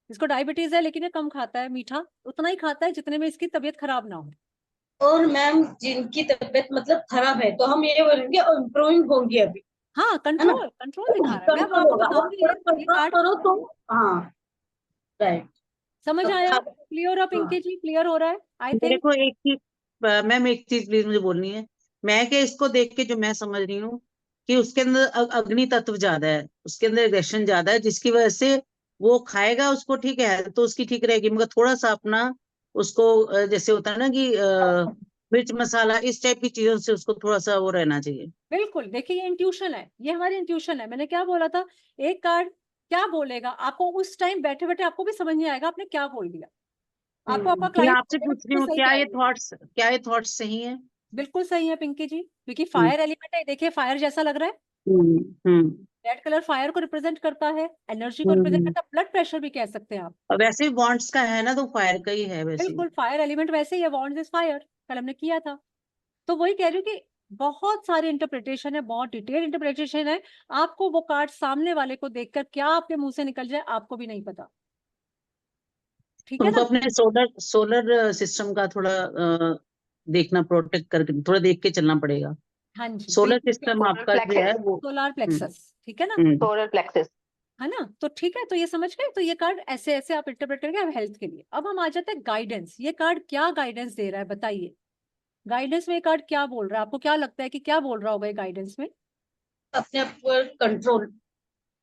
इसको डायबिटीज है लेकिन ये कम खाता है, मीठा उतना ही खाता है जितने में इसकी तबीयत खराब ना हो। और मैम जिनकी तबीयत मतलब खराब है तो हम ये बोलेंगे इम्प्रूविंग होंगी अभी। हाँ, कंट्रोल कंट्रोल दिखा रहा है। मैं कंट्रोल आपको होगा, बताऊंगी थोड़ा ये कंट्रोल कार्ड करो तो हाँ राइट। समझ आया? क्लियर हो पिंकी जी? क्लियर हो रहा है आई मेरे थिंक? को एक चीज, मैम एक चीज प्लीज मुझे बोलनी है। मैं क्या इसको देख के जो मैं समझ रही हूँ कि उसके अंदर अग्नि तत्व ज्यादा है, उसके अंदर एग्रेशन ज्यादा है, जिसकी वजह से वो खाएगा उसको ठीक है तो उसकी ठीक रहेगी, मगर थोड़ा सा अपना उसको जैसे होता है ना कि मिर्च मसाला इस टाइप की चीजों से उसको थोड़ा सा वो रहना चाहिए। बिल्कुल, देखिए ये इंट्यूशन है, ये हमारी इंट्यूशन है। मैंने क्या बोला था, एक कार्ड क्या बोलेगा आपको उस टाइम बैठे बैठे आपको भी समझ नहीं आएगा आपने क्या बोल दिया, आपको आपका मैं क्लाइंट आपसे पूछ रही हूँ क्या ये थॉट्स सही है? बिल्कुल सही है पिंकी जी, क्योंकि फायर एलिमेंट है, देखिए फायर जैसा लग रहा है, हम्म। रेड कलर फायर को रिप्रेजेंट करता है, एनर्जी को रिप्रेजेंट करता है, ब्लड प्रेशर भी कह सकते हैं आप। और वैसे भी बॉन्ड्स का है ना, तो फायर का ही है वैसे। बिल्कुल, फायर एलिमेंट वैसे ही है, बॉन्ड्स इज फायर, कल हमने किया था। तो वही कह रही हूँ कि बहुत सारी इंटरप्रिटेशन है, बहुत डिटेल इंटरप्रिटेशन है, आपको वो कार्ड सामने वाले को देखकर क्या आपके मुंह से निकल जाए आपको भी नहीं पता, ठीक है उनको ना? अपने सोलर सिस्टम का थोड़ा देखना, प्रोटेक्ट करके थोड़ा देख के चलना पड़ेगा। हाँ जी, सोलर बिल्कुल सिस्टम आपका जो है वो सोलर प्लेक्सस, ठीक है ना? Solar plexus. है ना? तो ठीक है, तो ये समझ गए, तो ये कार्ड ऐसे ऐसे आप इंटरप्रेट करके आप हेल्थ के लिए। अब हम आ जाते हैं गाइडेंस, ये कार्ड क्या गाइडेंस दे रहा है बताइए, गाइडेंस में ये कार्ड क्या बोल रहा है, आपको क्या लगता है कि क्या बोल रहा होगा ये गाइडेंस में? अपने आप पर कंट्रोल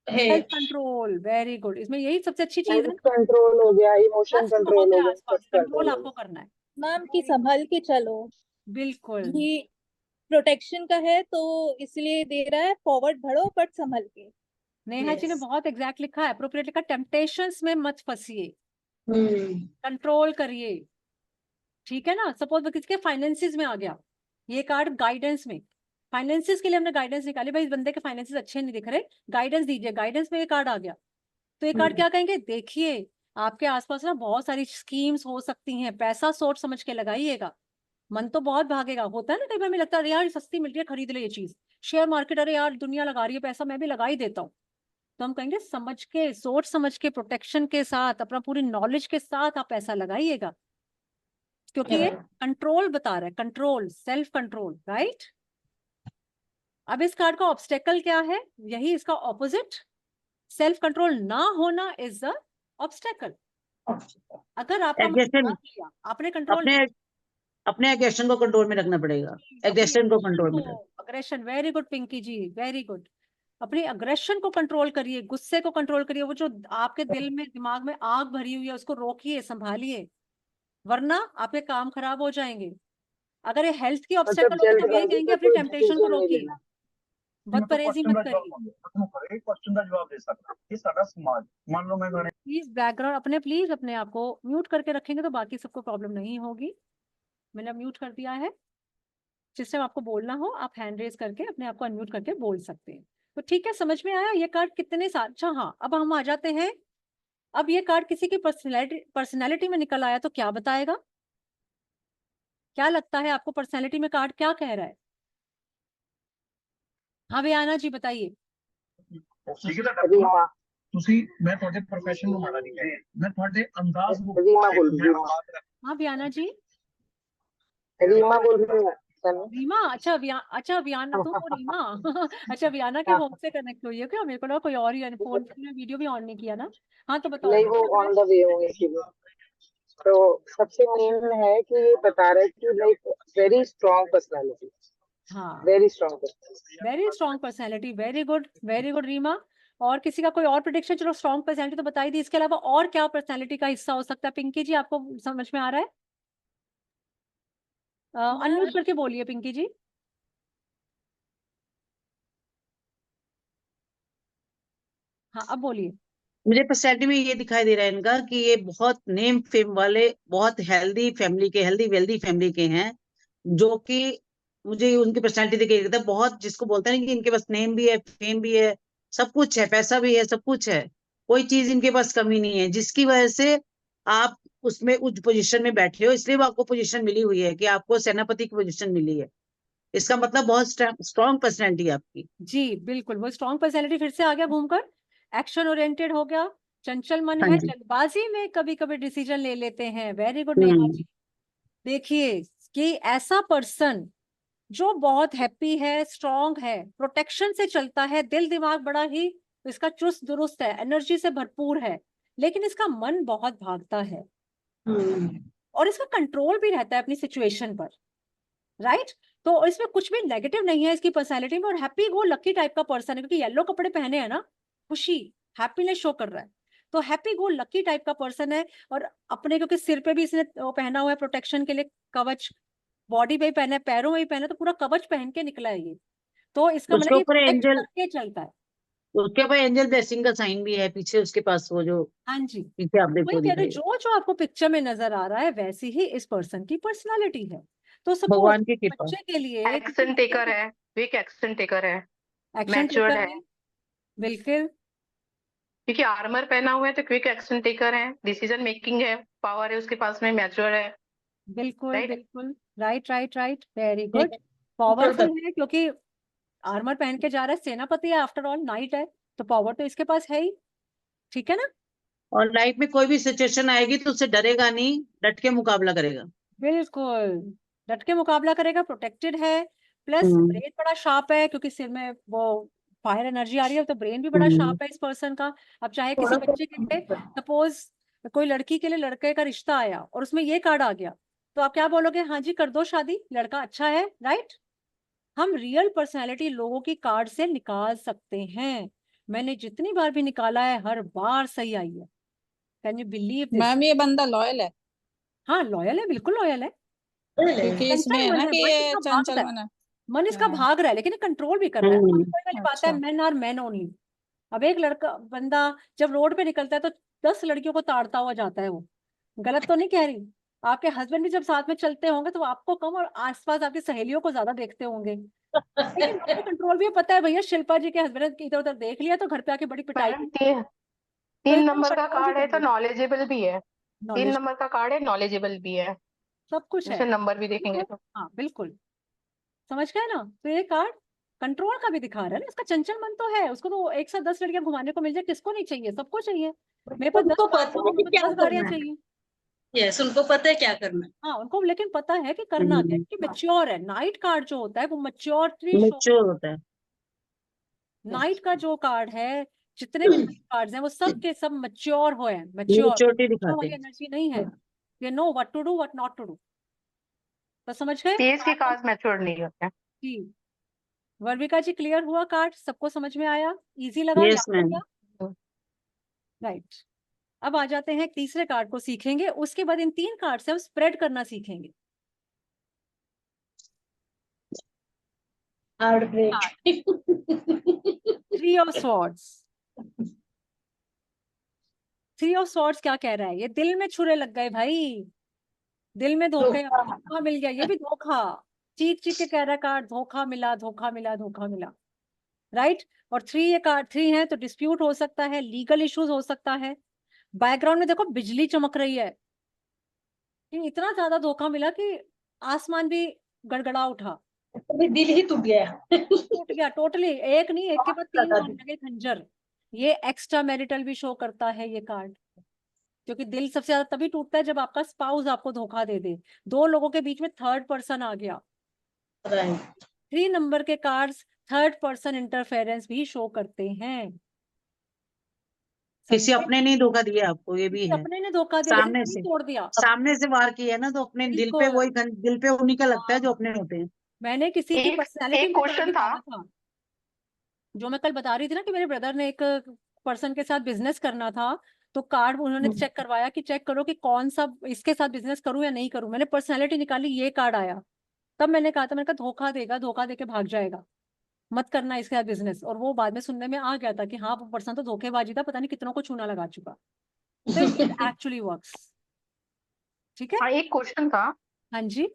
है, सेल्फ कंट्रोल, वेरी गुड, इसमें यही सबसे अच्छी चीज है, कंट्रोल हो गया, इमोशन ट्रस्ट कंट्रोल बहुत हो है गया, आसपास, सब कंट्रोल कंट्रोल हो आपको करना है। मैम की संभल के चलो, बिल्कुल, ये प्रोटेक्शन का है तो इसलिए दे रहा है, फॉरवर्ड बढ़ो बट संभल के। नेहा जी ने बहुत एग्जैक्ट लिखा है, अप्रोप्रिएट लिखा, टेम्पटेशंस में मत फंसिए, कंट्रोल करिए, ठीक है ना? सपोज किसके फाइनेंसिस में आ गया ये कार्ड, गाइडेंस में, फाइनेंसिस के लिए हमने गाइडेंस निकाली, भाई इस बंदे के फाइनेंसिस अच्छे नहीं दिख रहे, गाइडेंस दीजिए, गाइडेंस में ये कार्ड आ गया, तो ये कार्ड क्या कहेंगे, देखिए आपके आसपास ना बहुत सारी स्कीम्स हो सकती हैं, पैसा सोच समझ के लगाइएगा, मन तो बहुत भागेगा, होता है ना कई बार, हमें लगता है यार सस्ती मिल रही है खरीद लो ये चीज, शेयर मार्केट, अरे यार दुनिया लगा रही है पैसा, मैं भी लगा ही देता हूँ। तो हम कहेंगे समझ के, सोच समझ के, प्रोटेक्शन के साथ, अपना पूरी नॉलेज के साथ आप पैसा लगाइएगा, क्योंकि ये कंट्रोल बता रहा है, कंट्रोल, सेल्फ कंट्रोल, राइट? अब इस कार्ड का ऑब्स्टेकल क्या है, यही इसका ऑपोजिट, सेल्फ कंट्रोल ना होना इज द ऑब्स्टेकल। अगर आपका मन एग्रेशन, भाग गया, आपने कंट्रोल, अपने अपने एग्रेशन को कंट्रोल में रखना पड़ेगा, एग्रेशन को कंट्रोल में रखना। अग्रेशन, वेरी गुड पिंकी जी, वेरी गुड, अपनी अग्रेशन को कंट्रोल करिए, गुस्से को कंट्रोल करिए, वो जो आपके दिल में दिमाग में आग भरी हुई है उसको रोकिए, संभालिए, वरना आपके काम खराब हो जाएंगे। अगर ये हेल्थ की ऑब्स्टेकल होगी तो यही कहेंगे अपनी टेम्पटेशन को रोकिए, बदपरहेजी मत करिए। क्वेश्चन का जवाब दे सकता ये सारा समाज, मान लो मैं प्लीज बैकग्राउंड प्लीज अपने आप को म्यूट करके रखेंगे तो बाकी सबको प्रॉब्लम नहीं होगी। मैंने म्यूट कर दिया है, जिस टाइम आपको बोलना हो आप हैंड रेज करके अपने आप को अनम्यूट करके बोल सकते हैं। तो ठीक है, समझ में आया ये कार्ड कितने साल। अच्छा हाँ, अब हम आ जाते हैं, अब ये कार्ड किसी की पर्सनैलिटी में निकल आया तो क्या बताएगा, क्या लगता है आपको पर्सनैलिटी में कार्ड क्या कह रहा है? हाँ बियाना जी बताइए। ਤੁਸੀਂ मैं ਤੁਹਾਡੇ प्रोफेशन ਨੂੰ ਮਾੜਾ ਨਹੀਂ ਕਹਿ मैं ਤੁਹਾਡੇ अंदाज ਨੂੰ हाँ बियाना जी, रीमा बोल रही हूँ। रीमा, अच्छा वियाना तुम हो रीमा। अच्छा वियाना के फोन से कनेक्ट हुई है क्या? मेरे को लगा कोई और ही फोन में वीडियो भी ऑन नहीं किया ना। हाँ तो बताओ नहीं, क्या वो लग रहा है? ऑन द वे होंगे सीधे। तो सबसे मेन है कि ये बता रहे कि लाइक वेरी स्ट्रॉन्ग पर्सनालिटी, हाँ, very strong personality. Very strong personality, very good Reema. और किसी का कोई और प्रेडिक्शन? चलो स्ट्रॉन्ग पर्सनैलिटी तो बताई दी, इसके अलावा और क्या पर्सनैलिटी का हिस्सा हो सकता है? पिंकी जी आपको समझ में आ रहा है? अनम्यूट करके बोलिए पिंकी जी। हाँ अब बोलिए। मुझे पर्सनैलिटी में ये दिखाई दे रहा है इनका कि ये बहुत नेम फेम वाले, बहुत हेल्दी फैमिली के, हेल्दी वेल्दी फैमिली के हैं, जो कि मुझे उनकी पर्सनैलिटी देख के लगता है बहुत, जिसको बोलते हैं ना कि इनके पास नेम भी है, फेम भी है, सब कुछ है, पैसा भी है, सब कुछ है, कोई चीज इनके पास कमी नहीं है, जिसकी वजह से आप उसमें उच्च पोजीशन में बैठे हो, इसलिए वो आपको पोजीशन मिली हुई है कि आपको सेनापति की पोजीशन मिली है। इसका मतलब बहुत स्ट्रॉन्ग पर्सनैलिटी है आपकी। जी बिल्कुल, वो स्ट्रॉन्ग पर्सनैलिटी फिर से आ गया घूमकर, एक्शन ओरिएंटेड हो गया, चंचल मन हाँ है, जी। जल्दबाजी में कभी कभी डिसीजन ले लेते हैं। वेरी गुड नेहा जी। देखिए कि ऐसा पर्सन जो बहुत हैप्पी है, स्ट्रॉन्ग है, प्रोटेक्शन से चलता है, दिल दिमाग बड़ा ही इसका चुस्त दुरुस्त है, एनर्जी से भरपूर है, लेकिन इसका मन बहुत भागता है और इसका कंट्रोल भी रहता है अपनी सिचुएशन पर, राइट? तो इसमें कुछ भी नेगेटिव नहीं है इसकी पर्सनैलिटी में, और हैप्पी गो लकी टाइप का पर्सन है, क्योंकि येलो कपड़े पहने हैं ना, खुशी हैप्पीनेस शो कर रहा है, तो हैप्पी गो लकी टाइप का पर्सन है। और अपने क्योंकि सिर पे भी इसने वो पहना हुआ है प्रोटेक्शन के लिए कवच, बॉडी पे ही पहना है, पैरों में भी पहना है, तो पूरा कवच पहन के निकला है ये, तो इसका उसके मतलब ये ऊपर प्रोटेक्ट एंजल, करके चलता है। उसके ऊपर एंजल ब्लेसिंग का साइन भी है पीछे उसके पास, वो जो हाँ जी, पीछे आप वही देखो कह रहे, दिखाई जो जो आपको पिक्चर में नजर आ रहा है वैसी ही इस पर्सन की पर्सनालिटी है। तो सपोज भगवान की कृपा। बच्चे के लिए एक्शन टेकर है, क्विक एक्शन टेकर है, एक्शन मैच्योर्ड टेकर है, है, बिल्कुल क्योंकि आर्मर पहना हुआ है तो क्विक एक्शन टेकर है, डिसीजन मेकिंग है, पावर है उसके पास में, मैच्योर है, बिल्कुल राइट। बिल्कुल, राइट राइट राइट, वेरी ठीक गुड। है। पावरफुल है क्योंकि आर्मर पहन के जा रहा है, सेनापति है, आफ्टर ऑल नाइट है, तो पावर तो इसके पास है ही, ठीक है ना? और लाइफ में कोई भी सिचुएशन आएगी तो उससे डरेगा नहीं, डट के मुकाबला करेगा। बिल्कुल, डट के मुकाबला करेगा, प्रोटेक्टेड है, प्लस हम्म ब्रेन बड़ा शार्प है, क्योंकि सिर में वो फायर एनर्जी आ रही है, तो ब्रेन भी बड़ा हम्म शार्प है इस पर्सन का। अब चाहे किसी बच्चे के लिए, सपोज कोई लड़की के लिए लड़के का रिश्ता आया और उसमें ये कार्ड आ गया, तो आप क्या बोलोगे? हाँ जी कर दो शादी, लड़का अच्छा है, राइट? हम रियल पर्सनैलिटी लोगों की कार्ड से निकाल सकते हैं, मैंने जितनी बार भी निकाला है हर बार सही आई है। Can you believe this? Ma'am ये बंदा लॉयल है, हाँ लॉयल है, बिल्कुल लॉयल है, क्योंकि इसमें चंचल है मन ना है, कि मन ये इसका भागता चंचल है, मन है। मन इसका हाँ, भाग रहा है, लेकिन कंट्रोल भी कर रहा है। अब हम्म वही वाली बात है, अच्छा। Man are man only. अब एक लड़का बंदा जब रोड पे निकलता है तो 10 लड़कियों को ताड़ता हुआ जाता है वो, गलत तो नहीं कह रही, आपके हस्बैंड भी जब साथ में चलते होंगे तो वो आपको कम और आसपास आपकी सहेलियों को ज्यादा देखते होंगे, लेकिन आपको कंट्रोल भी पता है, भैया शिल्पा जी के हस्बैंड इधर उधर देख लिया तो घर पे आके बड़ी पिटाई मैडम की, तीन तो तीन इसको नंबर का कंट्रोल भी कार्ड है तो करना, नॉलेजेबल भी है, 3 नॉलेज नंबर का कार्ड है, नॉलेजेबल भी है, सब कुछ है, जैसे नंबर भी देखेंगे बिल्कुल, तो। हाँ बिल्कुल, समझ गए ना? तो ये कार्ड कंट्रोल का भी दिखा रहा है ना, इसका चंचल मन तो है, उसको तो एक साथ 10 लड़कियां घुमाने को मिल जाए, किसको नहीं चाहिए? सबको चाहिए। मेरे पास 10 उनको कार पता हो है तो कि मुझे क्या 10 गाड़ियां करना है। चाहिए। यस, उनको पता है क्या करना है। हाँ उनको लेकिन पता है कि करना क्या है, कि मेच्योर है। नाइट कार्ड जो होता है वो मेच्योरिटी शो, मैच्योर होता है। नाइट का जो कार्ड है, जितने भी नाइट कार्ड्स हैं वो सब के सब मेच्योर हो हैं, मेच्योर मैच्योरिटी दिखाते वाली हैं। एनर्जी नहीं है, ये know what to do what not to do, तो समझ गए? तेज के कार्ड मैच्योर नहीं होते हैं। जी वर्विका जी, क्लियर हुआ कार्ड? सबको समझ में आया? इजी लगा, यस याद हो मैम। गया? राइट। अब आ जाते हैं तीसरे कार्ड को सीखेंगे, उसके बाद इन 3 कार्ड से हम स्प्रेड करना सीखेंगे। Heart break. 3 of swords. 3 of swords क्या कह रहा है? ये दिल में छुरे लग गए भाई, दिल में धोखे, धोखा मिल गया, ये भी धोखा, चीख चीख के कह रहा है कार्ड, धोखा मिला धोखा मिला धोखा मिला, राइट? और 3, ये कार्ड 3 है तो डिस्प्यूट हो सकता है, लीगल इश्यूज हो सकता है, बैकग्राउंड में देखो बिजली चमक रही है, कि इतना ज्यादा धोखा मिला कि आसमान भी गड़गड़ा उठा, अभी दिल ही टूट गया। टूट गया टोटली, एक नहीं, एक के बाद 3 ज्यादा मारने लगे खंजर। ये एक्स्ट्रा मैरिटल भी शो करता है ये कार्ड, क्योंकि दिल सबसे ज्यादा तभी टूटता है जब आपका स्पाउस आपको धोखा दे दे, 2 लोगों के बीच में थर्ड पर्सन आ गया, राइट। 3 नंबर के कार्ड्स थर्ड पर्सन इंटरफेरेंस भी शो करते हैं। किसी समझे? अपने नहीं धोखा दिया आपको, ये भी किसी है। अपने ने धोखा दिया लेकिन सामने दिल से तोड़ दिया। सामने से वार किया है ना, तो अपने दिल पे बिल्कुल। दिल पे उन्हीं का लगता है जो अपने होते हैं। मैंने किसी की एक पर्सनैलिटी एक में कार्ड क्वेश्चन था। निकाला था, जो मैं कल बता रही थी ना कि मेरे ब्रदर ने एक पर्सन के साथ बिजनेस करना था, तो कार्ड उन्होंने चेक करवाया कि चेक करो कि कौन सा इसके साथ बिजनेस करूं या नहीं करूं। मैंने पर्सनैलिटी निकाली, ये कार्ड आया, तब मैंने कहा था, मैंने कहा धोखा देगा, धोखा देके भाग जाएगा, मत करना इसके साथ बिजनेस। और वो बाद में सुनने में आ गया था कि हाँ वो पर्सन तो धोखेबाजी था, पता नहीं कितनों को चूना लगा चुका। तो इट एक्चुअली वर्क्स। ठीक है। हाँ एक क्वेश्चन था। हाँ जी,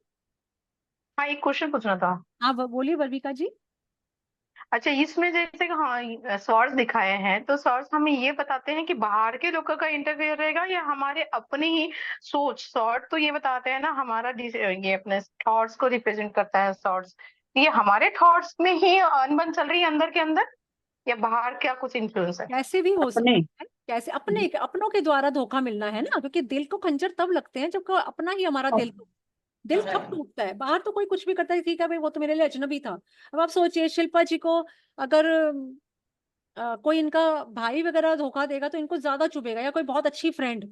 हाँ एक क्वेश्चन पूछना था। हाँ बोलिए वर्विका जी। अच्छा इसमें जैसे कि हाँ सोर्स दिखाए हैं, तो सोर्स हमें ये बताते हैं कि बाहर के लोगों का इंटरफेयर रहेगा या हमारे अपने ही सोच। सॉर्ट तो ये बताते हैं ना हमारा ये अपने थॉट्स को रिप्रेजेंट करता है सॉर्ट्स। ये हमारे थॉट्स में ही अनबन चल रही है अंदर के अंदर, या बाहर क्या कुछ इन्फ्लुएंस है? कैसे भी हो सकता अपने है, कैसे अपनों के द्वारा धोखा मिलना है ना, क्योंकि दिल को खंजर तब लगते हैं जब कोई अपना ही हमारा दिल कब टूटता है। बाहर तो कोई कुछ भी करता है, ठीक है भाई वो तो मेरे लिए अजनबी था। अब आप सोचिए शिल्पा जी को अगर कोई इनका भाई वगैरह धोखा देगा तो इनको ज्यादा चुभेगा, या कोई बहुत अच्छी फ्रेंड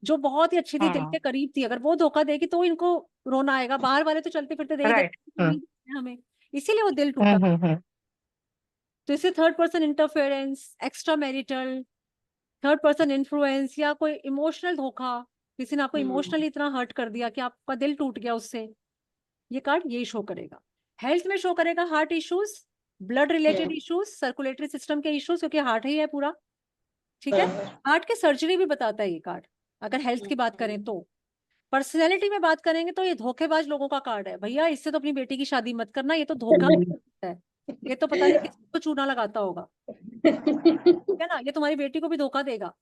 जो बहुत ही अच्छी थी, दिल के करीब थी, अगर वो धोखा देगी तो इनको रोना आएगा। बाहर वाले तो चलते फिरते दे राइट। देते उम्मीद है हमें, इसीलिए वो दिल टूटा। तो इसे third person interference, extra marital, third person influence, या कोई इमोशनल धोखा, किसी ने आपको इमोशनली इतना हर्ट कर दिया कि आपका दिल टूट गया उससे, ये कार्ड यही शो करेगा। हेल्थ में शो करेगा heart issues, blood related issues, circulatory system के इश्यूज, क्योंकि हार्ट ही है पूरा। ठीक है। हार्ट के सर्जरी भी बताता है ये कार्ड, अगर हेल्थ की बात करें तो। पर्सनैलिटी में बात करेंगे तो ये धोखेबाज लोगों का कार्ड है, भैया इससे तो अपनी बेटी की शादी मत करना, ये तो धोखा है, ये तो पता नहीं किसको चूना लगाता होगा, है ना, ये तुम्हारी बेटी को भी धोखा देगा।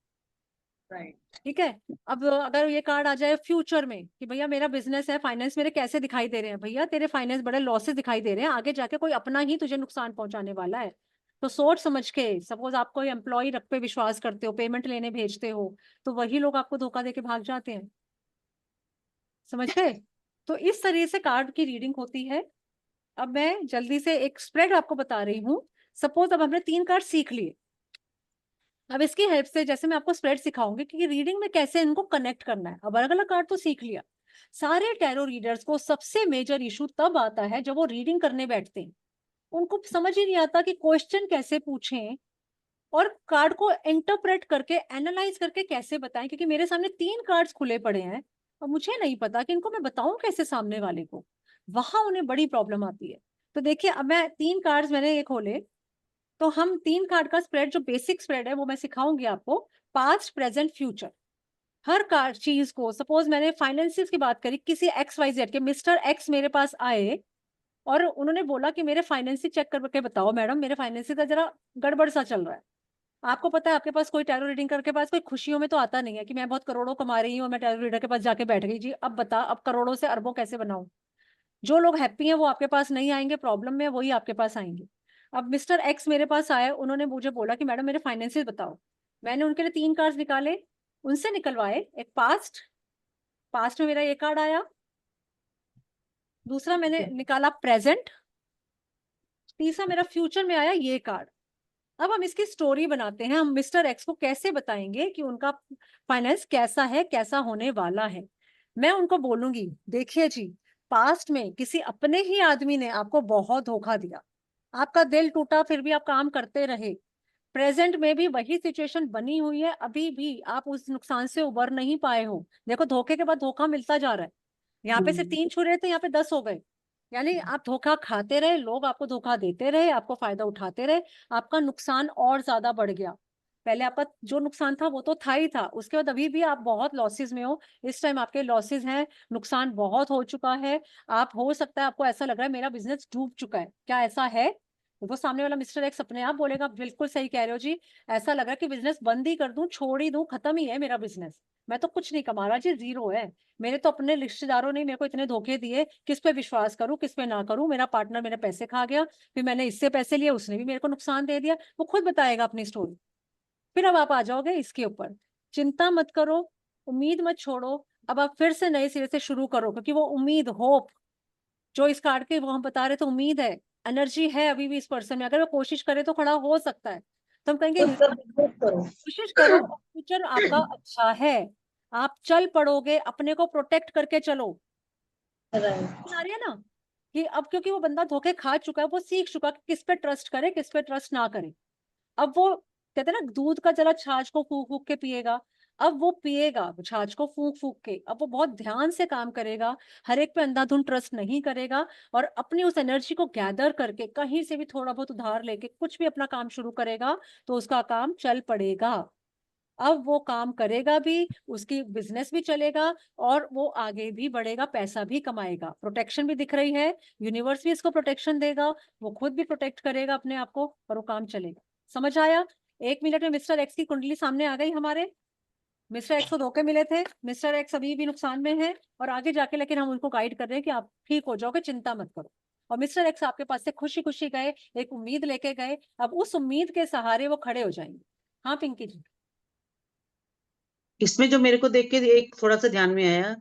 ठीक है। अब अगर ये कार्ड आ जाए फ्यूचर में कि भैया मेरा बिजनेस है, फाइनेंस मेरे कैसे दिखाई दे रहे हैं, भैया तेरे फाइनेंस बड़े लॉसेस दिखाई दे रहे हैं, आगे जाके कोई अपना ही तुझे नुकसान पहुंचाने वाला है। तो सोच समझ के, सपोज आप कोई एम्प्लॉय रख पे विश्वास करते हो, पेमेंट लेने भेजते हो, तो वही लोग आपको धोखा देके भाग जाते हैं। समझ गए? तो इस तरह से कार्ड की रीडिंग होती है। अब मैं जल्दी से एक स्प्रेड आपको बता रही हूँ। सपोज अब हमने 3 कार्ड सीख लिए, अब इसकी हेल्प से जैसे मैं आपको स्प्रेड सिखाऊंगी कि रीडिंग में कैसे इनको कनेक्ट करना है। अब अलग अलग कार्ड तो सीख लिया। सारे टैरो रीडर्स को सबसे मेजर इशू तब आता है जब वो रीडिंग करने बैठते हैं, उनको समझ ही नहीं आता कि क्वेश्चन कैसे पूछें और कार्ड को इंटरप्रेट करके एनालाइज करके कैसे बताएं, क्योंकि मेरे सामने 3 कार्ड्स खुले पड़े हैं और मुझे नहीं पता कि इनको मैं बताऊं कैसे सामने वाले को, वहां उन्हें बड़ी प्रॉब्लम आती है। तो देखिए अब मैं 3 कार्ड्स मैंने ये खोले, तो हम 3 कार्ड का स्प्रेड, जो बेसिक स्प्रेड है वो मैं सिखाऊंगी आपको, पास्ट प्रेजेंट फ्यूचर। हर कार्ड चीज को, सपोज मैंने फाइनेंसिस की बात करी, किसी XYZ के मिस्टर एक्स मेरे पास आए और उन्होंने बोला कि मेरे फाइनेंसिस चेक करके बताओ मैडम, मेरे फाइनेंसिस का जरा गड़बड़ सा चल रहा है। आपको पता है आपके पास कोई टैरो रीडिंग करके पास कोई खुशियों में तो आता नहीं है कि मैं बहुत करोड़ों कमा रही हूँ, मैं टैरो रीडर के पास जाके बैठ गई, जी अब बता अब करोड़ों से अरबों कैसे बनाऊं। जो लोग हैप्पी हैं वो आपके पास नहीं आएंगे, प्रॉब्लम में वही आपके पास आएंगे। अब मिस्टर एक्स मेरे पास आए, उन्होंने मुझे बोला कि मैडम मेरे फाइनेंसिस बताओ। मैंने उनके लिए 3 कार्ड निकाले, उनसे निकलवाए। एक पास्ट, पास्ट में मेरा ये कार्ड आया, दूसरा मैंने निकाला प्रेजेंट, तीसरा मेरा फ्यूचर में आया ये कार्ड। अब हम इसकी स्टोरी बनाते हैं, हम मिस्टर एक्स को कैसे बताएंगे कि उनका फाइनेंस कैसा है, कैसा होने वाला है। मैं उनको बोलूंगी देखिए जी, पास्ट में किसी अपने ही आदमी ने आपको बहुत धोखा दिया, आपका दिल टूटा, फिर भी आप काम करते रहे। प्रेजेंट में भी वही सिचुएशन बनी हुई है, अभी भी आप उस नुकसान से उबर नहीं पाए हो। देखो धोखे के बाद धोखा मिलता जा रहा है, यहाँ पे सिर्फ 3 छुरे थे, यहाँ पे 10 हो गए। यानी आप धोखा खाते रहे, लोग आपको धोखा देते रहे, आपको फायदा उठाते रहे, आपका नुकसान और ज्यादा बढ़ गया। पहले आपका जो नुकसान था वो तो था ही था, उसके बाद अभी भी आप बहुत लॉसेस में हो। इस टाइम आपके लॉसेस हैं, नुकसान बहुत हो चुका है। आप, हो सकता है आपको ऐसा लग रहा है मेरा बिजनेस डूब चुका है, क्या ऐसा है? वो सामने वाला मिस्टर एक्स अपने आप बोलेगा बिल्कुल सही कह रहे हो जी, ऐसा लग रहा है कि बिजनेस बंद ही कर दूं, छोड़ ही दूं, खत्म ही है मेरा बिजनेस, मैं तो कुछ नहीं कमा रहा जी, जीरो है। मेरे तो अपने रिश्तेदारों ने मेरे को इतने धोखे दिए, किस पे विश्वास करूं किस पे ना करूं, मेरा पार्टनर मेरे पैसे खा गया, फिर मैंने इससे पैसे लिए, उसने भी मेरे को नुकसान दे दिया। वो खुद बताएगा अपनी स्टोरी। फिर अब आप आ जाओगे इसके ऊपर, चिंता मत करो, उम्मीद मत छोड़ो, अब आप फिर से नए सिरे से शुरू करो, क्योंकि वो उम्मीद, होप जो इस कार्ड के वो हम बता रहे थे, उम्मीद है, एनर्जी है अभी भी इस पर्सन में, अगर वो कोशिश करे तो खड़ा हो सकता है। तो हम कहेंगे तो सब मेहनत करो। कोशिश करो, फ्यूचर आपका अच्छा है, आप चल पड़ोगे, अपने को प्रोटेक्ट करके चलो। राइट। आ रही है ना कि अब क्योंकि वो बंदा धोखे खा चुका है, वो सीख चुका है कि किस पे ट्रस्ट करे, किस पे ट्रस्ट ना करे। अब वो कहते हैं ना, दूध का जरा छाछ को फूक फूक के पिएगा, अब वो पिएगा छाछ को फूक फूक के, अब वो बहुत ध्यान से काम करेगा, हर एक पे अंधाधुंध ट्रस्ट नहीं करेगा, और अपनी उस एनर्जी को गैदर करके कहीं से भी थोड़ा बहुत उधार लेके कुछ भी अपना काम शुरू करेगा, तो उसका काम चल पड़ेगा। अब वो काम करेगा भी, उसकी बिजनेस भी चलेगा, और वो आगे भी बढ़ेगा, पैसा भी कमाएगा, प्रोटेक्शन भी दिख रही है, यूनिवर्स भी इसको प्रोटेक्शन देगा, वो खुद भी प्रोटेक्ट करेगा अपने आप को, और वो काम चलेगा। समझ आया? 1 मिनट में मिस्टर एक्स की कुंडली सामने आ गई हमारे। मिस्टर एक्स को धोखे मिले थे, मिस्टर एक्स अभी भी नुकसान में है, और आगे जाके लेकिन हम उनको गाइड कर रहे हैं कि आप ठीक हो जाओगे, चिंता मत करो। और मिस्टर एक्स आपके पास से खुशी खुशी गए, एक उम्मीद लेके गए, अब उस उम्मीद के सहारे वो खड़े हो जाएंगे। हाँ पिंकी जी। इसमें जो मेरे को देख के एक थोड़ा सा ध्यान में आया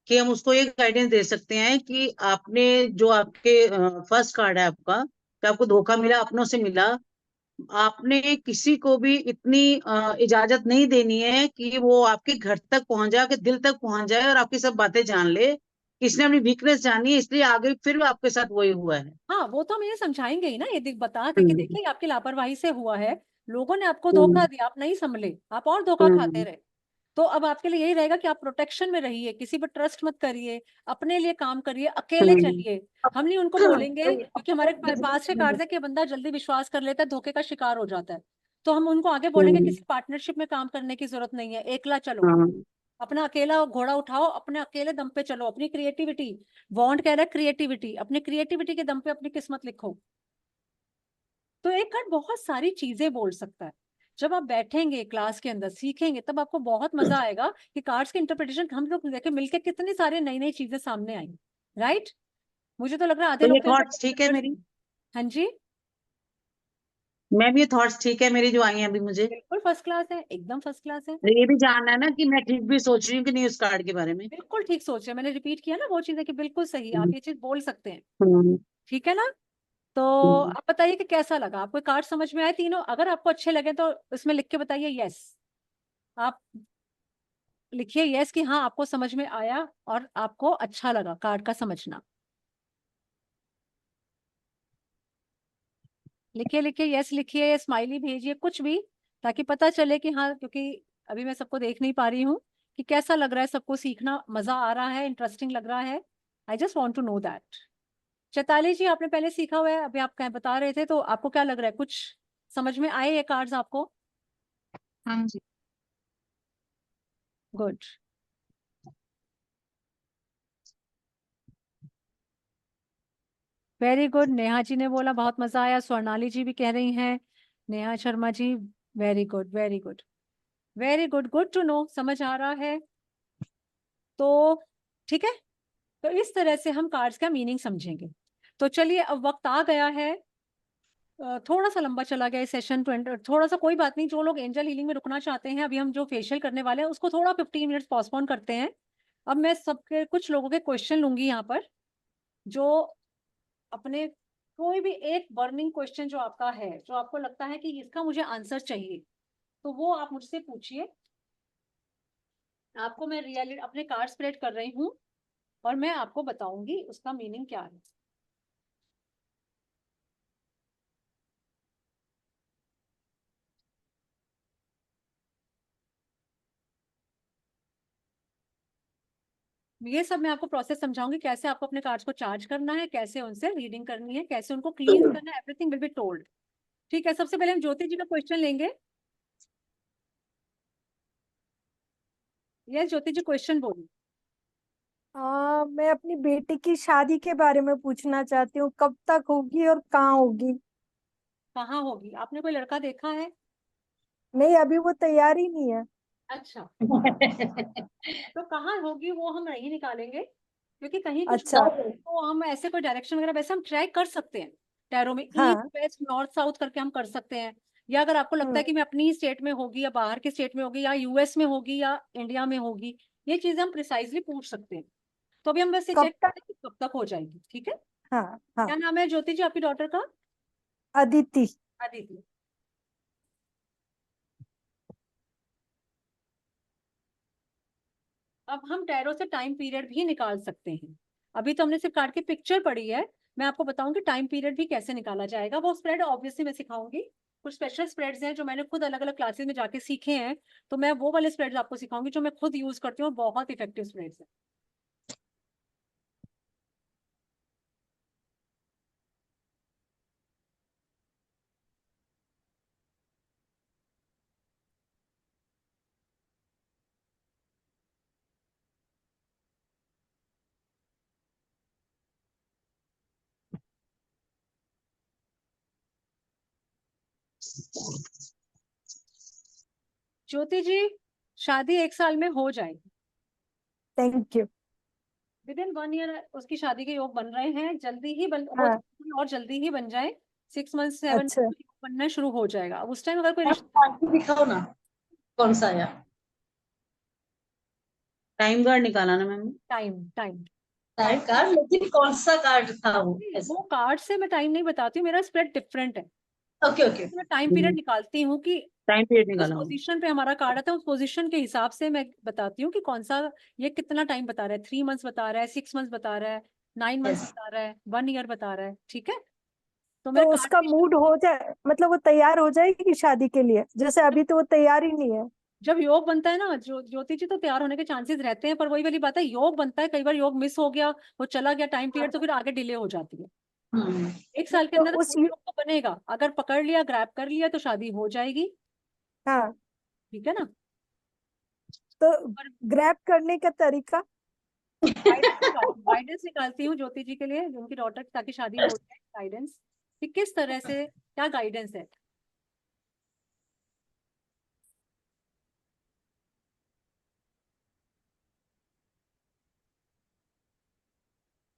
कि हम उसको एक गाइडेंस दे सकते हैं कि आपने जो आपके फर्स्ट कार्ड है आपका, कि आपको धोखा मिला, अपनों से मिला, आपने किसी को भी इतनी इजाजत नहीं देनी है कि वो आपके घर तक पहुंच जाए, आपके दिल तक पहुंच जाए और आपकी सब बातें जान ले। इसने अपनी वीकनेस जानी है, इसलिए आगे फिर आपके साथ वही हुआ है। हाँ वो तो हम ये समझाएंगे ही ना, ये बता के कि देखिए आपकी लापरवाही से हुआ है, लोगों ने आपको धोखा दिया, आप नहीं संभले, आप और धोखा खाते रहे। तो अब आपके लिए यही रहेगा कि आप प्रोटेक्शन में रहिए, किसी पर ट्रस्ट मत करिए, अपने लिए काम करिए, अकेले चलिए। हम नहीं उनको बोलेंगे, क्योंकि हमारे पास से कार्ड है कि बंदा जल्दी विश्वास कर लेता है, धोखे का शिकार हो जाता है, तो हम उनको आगे बोलेंगे किसी पार्टनरशिप में काम करने की जरूरत नहीं है, एकला चलो, अपना अकेला घोड़ा उठाओ, अपने अकेले दम पे चलो, अपनी क्रिएटिविटी, बॉन्ड कह रहा है क्रिएटिविटी, अपनी क्रिएटिविटी के दम पे अपनी किस्मत लिखो। तो एक कार्ड बहुत सारी चीजें बोल सकता है। जब आप बैठेंगे क्लास के अंदर सीखेंगे, तब आपको बहुत मजा आएगा कि कार्ड्स के इंटरप्रिटेशन हम लोग देखे मिलके कितनी सारी नई नई चीजें सामने आई। राइट? मुझे तो लग रहा है आधे तो ये लोग तो थॉट्स ठीक है मेरी, हाँ जी मैम ये थॉट्स ठीक है मेरी जो आई हैं अभी मुझे। बिल्कुल फर्स्ट क्लास है, एकदम फर्स्ट क्लास है, ये भी जानना है ना कि मैं ठीक भी सोच रही हूँ कि नहीं उस कार्ड के बारे में। बिल्कुल ठीक सोच रहे हैं। मैंने रिपीट किया ना वो चीजें कि बिल्कुल सही, आप हम्म, ये चीज बोल सकते हैं। हम्म, ठीक है ना? तो हम्म। आप बताइए कि कैसा लगा आपको, कार्ड समझ में आए तीनों? अगर आपको अच्छे लगे तो इसमें लिख के बताइए यस। आप लिखिए यस कि हाँ आपको समझ में आया और आपको अच्छा लगा कार्ड का समझना। लिखिए लिखिए यस लिखिए, स्माइली भेजिए, कुछ भी, ताकि पता चले कि हाँ, क्योंकि अभी मैं सबको देख नहीं पा रही हूँ कि कैसा लग रहा है, सबको सीखना मजा आ रहा है, इंटरेस्टिंग लग रहा है। I just want to know that. Chaitali ji आपने पहले सीखा हुआ है, अभी आप कहीं बता रहे थे, तो आपको क्या लग रहा है, कुछ समझ में आए ये कार्ड्स आपको? हाँ जी। Good. Very good. Neha ji ने बोला बहुत मजा आया, स्वर्णाली जी भी कह रही हैं, Neha Sharma ji, very good very good very good, good to know, समझ आ रहा है। तो ठीक है, तो इस तरह से हम कार्ड्स का मीनिंग समझेंगे। तो चलिए अब वक्त आ गया है, थोड़ा सा लंबा चला गया सेशन, 20 थोड़ा सा, कोई बात नहीं, जो लोग एंजल हीलिंग में रुकना चाहते हैं, अभी हम जो फेशियल करने वाले हैं उसको थोड़ा 15 मिनट्स पोस्टपोन करते हैं। अब मैं सबके कुछ लोगों के क्वेश्चन लूंगी यहाँ पर, जो अपने कोई भी एक बर्निंग क्वेश्चन जो आपका है, जो आपको लगता है कि इसका मुझे आंसर चाहिए, तो वो आप मुझसे पूछिए। आपको मैं रियलिटी अपने कार्ड स्प्रेड कर रही हूँ, और मैं आपको बताऊंगी उसका मीनिंग क्या है। ये सब मैं आपको प्रोसेस समझाऊंगी, कैसे आपको अपने कार्ड्स को चार्ज करना है, कैसे उनसे रीडिंग करनी है, कैसे उनको क्लीन करना है, एवरीथिंग विल बी टोल्ड। ठीक है, सबसे पहले हम ज्योति जी का क्वेश्चन लेंगे। यस ज्योति जी, क्वेश्चन बोलिए। मैं अपनी बेटी की शादी के बारे में पूछना चाहती हूँ, कब तक होगी और कहाँ होगी? कहाँ होगी? आपने कोई लड़का देखा है? नहीं, अभी वो तैयार ही नहीं है। अच्छा तो कहाँ होगी वो हम नहीं निकालेंगे, क्योंकि कहीं कुछ अच्छा। तो हम ऐसे कोई डायरेक्शन वगैरह वैसे हम ट्राई कर सकते हैं, टैरो में ईस्ट हाँ। वेस्ट नॉर्थ साउथ करके हम कर सकते हैं। या अगर आपको लगता है कि मैं अपनी स्टेट में होगी या बाहर के स्टेट में होगी या यूएस में होगी या इंडिया में होगी, ये चीजें हम प्रिसाइजली पूछ सकते हैं। तो अभी हम बस ये कब चेक तक? करते हैं कि कब तक हो जाएगी। ठीक है, हाँ हाँ। क्या नाम है ज्योति जी आपकी डॉटर का? अदिति। अदिति। अब हम टैरो से टाइम पीरियड भी निकाल सकते हैं। अभी तो हमने सिर्फ कार्ड की पिक्चर पढ़ी है, मैं आपको बताऊंगी टाइम पीरियड भी कैसे निकाला जाएगा। वो स्प्रेड ऑब्वियसली मैं सिखाऊंगी, कुछ स्पेशल स्प्रेड्स हैं जो मैंने खुद अलग अलग क्लासेस में जाके सीखे हैं, तो मैं वो वाले स्प्रेड्स आपको सिखाऊंगी जो मैं खुद यूज करती हूँ, बहुत इफेक्टिव स्प्रेड्स हैं। ज्योति जी, शादी 1 साल में हो जाएगी। Thank you. With in 1 year उसकी शादी के योग बन रहे हैं, जल्दी ही बन हो हाँ। और जल्दी ही बन जाए। 6 मंथ 7 अच्छा। बनना शुरू हो जाएगा। अब उस टाइम अगर कोई आप रिश्ता कार्ड दिखाओ ना, कौन सा आया? टाइम कार्ड निकाला ना ma'am? Time time time card, लेकिन कौन सा कार्ड था वो? वो कार्ड से मैं टाइम नहीं बताती हूँ, मेरा स्प्रेड डिफरेंट है। Okay okay. मैं टाइम पीरियड निकालती हूँ कि टाइम पीरियड जिस निकाला हूँ। पोजीशन पे हमारा कार्ड आता है उस पोजीशन के हिसाब से मैं बताती हूँ कि कौन सा ये कितना टाइम बता रहा है। 3 मंथ्स बता रहा है, 6 मंथ्स बता रहा है, 9 मंथ्स Yes. बता रहा है, 1 ईयर बता रहा है। ठीक है, तो तो मेरे उसका मूड हो जाए, मतलब वो तैयार हो जाएगी शादी के लिए? जैसे अभी तो वो तैयार ही नहीं है। जब योग बनता है ना ज्योति जी, तो तैयार होने के चांसेस रहते हैं, पर वही वाली बात है, योग बनता है, कई बार योग मिस हो गया, वो चला गया टाइम पीरियड, तो फिर आगे डिले हो जाती है। 1 साल के तो अंदर उस योग तो बनेगा, अगर पकड़ लिया, ग्रैब कर लिया, तो शादी हो जाएगी। हाँ, ठीक है ना। तो ग्रैब करने का तरीका? गाइडेंस निकालती हूँ ज्योति जी के लिए, उनकी डॉटर, ताकि शादी हो जाए। गाइडेंस कि किस तरह से, क्या गाइडेंस है।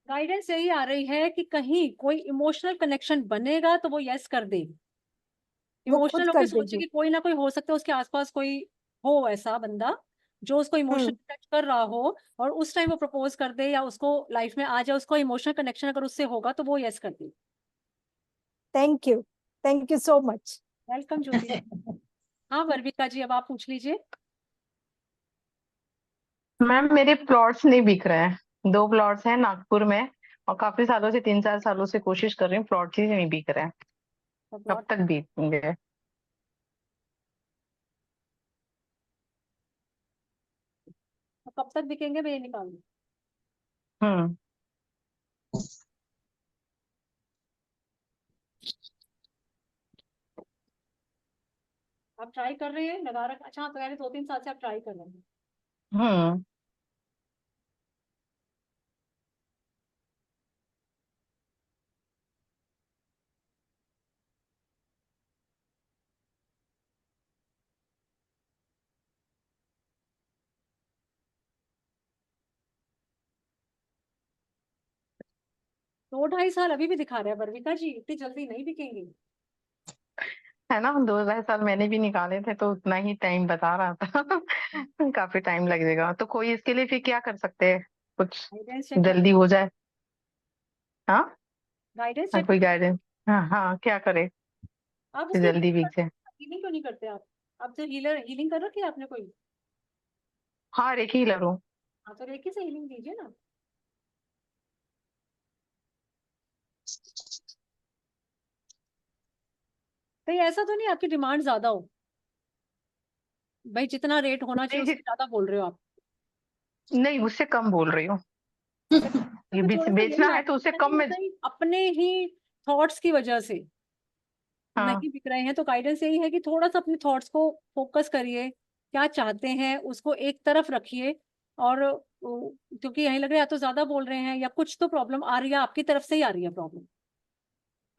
गाइडेंस यही आ रही है कि कहीं कोई इमोशनल कनेक्शन बनेगा तो वो यस कर दे। वो इमोशनल खुद होकर कर सोचे देगी। कि कोई ना कोई हो सकता है उसके आसपास, कोई हो ऐसा बंदा जो उसको इमोशनल टच कर रहा हो, और उस टाइम वो प्रपोज कर दे या उसको लाइफ में आ जाए, उसको इमोशनल कनेक्शन अगर उससे होगा तो वो यस कर दे। Thank you so much. Welcome Jyoti. हाँ वर्विका जी, अब आप पूछ लीजिए। मैम मेरे प्लॉट्स नहीं बिक रहे हैं, 2 प्लॉट्स हैं नागपुर में, और काफी सालों से 3-4 सालों से कोशिश कर रही हूँ, प्लॉट्स ही नहीं बिक रहे हैं। कब तक बिकेंगे? कब तक बिकेंगे, मैं ये निकाल दूँ। हम्म आप ट्राई कर रहे हैं, लगा रखा? अच्छा, तो यानी 2-3 साल से आप ट्राई कर रहे हैं। हम्म 2-2.5 साल अभी भी दिखा रहे हैं वर्विका जी, इतनी जल्दी नहीं बिकेंगे। है ना, 2-2.5 साल मैंने भी निकाले थे, तो उतना ही टाइम बता रहा था। काफी टाइम लगेगा, तो कोई इसके लिए फिर क्या कर सकते हैं, कुछ गाइडेंस चेक, जल्दी हो जाए? हाँ, गाइडेंस हाँ चेक। कोई गाइडेंस? हाँ हाँ, क्या करे आप कि उसकी जल्दी बिक जाए? हीलिंग क्यों नहीं करते आप? अब तो हीलिंग कर रखी है आपने कोई? हाँ, रेखी हीलर हूँ। हाँ, तो रेकी से हीलिंग दीजिए ना। कहीं ऐसा तो नहीं आपकी डिमांड ज्यादा हो, भाई जितना रेट होना चाहिए उससे ज्यादा बोल रहे हो आप? नहीं, उससे कम बोल रही हूँ। ये तो थोड़ा सा यही बेचना है बात तो उससे है कम कि में। कहीं अपने ही थॉट्स की वजह से हाँ, नहीं बिक रहे हैं, तो गाइडेंस यही है कि थोड़ा सा अपने थॉट्स को फोकस करिए, क्या चाहते हैं उसको एक तरफ रखिए। और क्योंकि यही लग रहा है या तो ज्यादा बोल रहे हैं, या कुछ तो प्रॉब्लम आ रही है, आपकी तरफ से ही आ रही है प्रॉब्लम।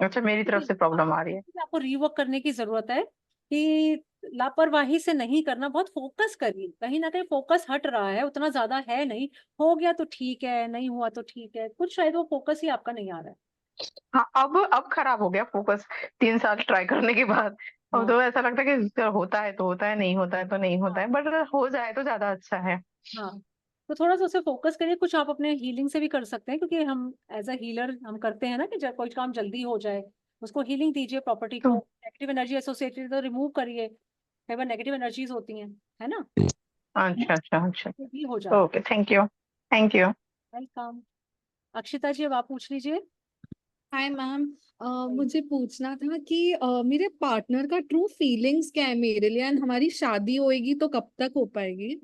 अच्छा मेरी तरफ से प्रॉब्लम आ रही है। आपको रीवर्क करने की जरूरत है कि लापरवाही से नहीं करना, बहुत फोकस करिए। कहीं ना कहीं फोकस हट रहा है, उतना ज्यादा है नहीं, हो गया तो ठीक है, नहीं हुआ तो ठीक है, कुछ शायद वो फोकस ही आपका नहीं आ रहा है। हाँ, अब खराब हो गया फोकस, 3 साल ट्राई करने के बाद। अब हाँ तो ऐसा लगता है कि होता है तो होता है, नहीं होता है तो नहीं होता है, बट हो जाए तो ज्यादा अच्छा है। हाँ, तो थोड़ा सा उसे फोकस करिए, कुछ आप अपने हीलिंग से भी कर सकते हैं, क्योंकि हम एज अ हीलर हम करते हैं ना कि जब कोई काम जल्दी हो जाए उसको हीलिंग दीजिए, प्रॉपर्टी को, तो नेगेटिव एनर्जी एसोसिएटेड तो रिमूव करिए, कई बार नेगेटिव एनर्जीज होती हैं, है ना, अच्छा अच्छा अच्छा, ये भी हो जाता okay, thank you, thank you. है। वेलकम। अक्षिता जी अब आप पूछ लीजिए। हाय मैम, मुझे पूछना था कि मेरे पार्टनर का ट्रू फीलिंग्स क्या है मेरे लिए, एंड हमारी शादी होएगी तो कब तक हो पाएगी?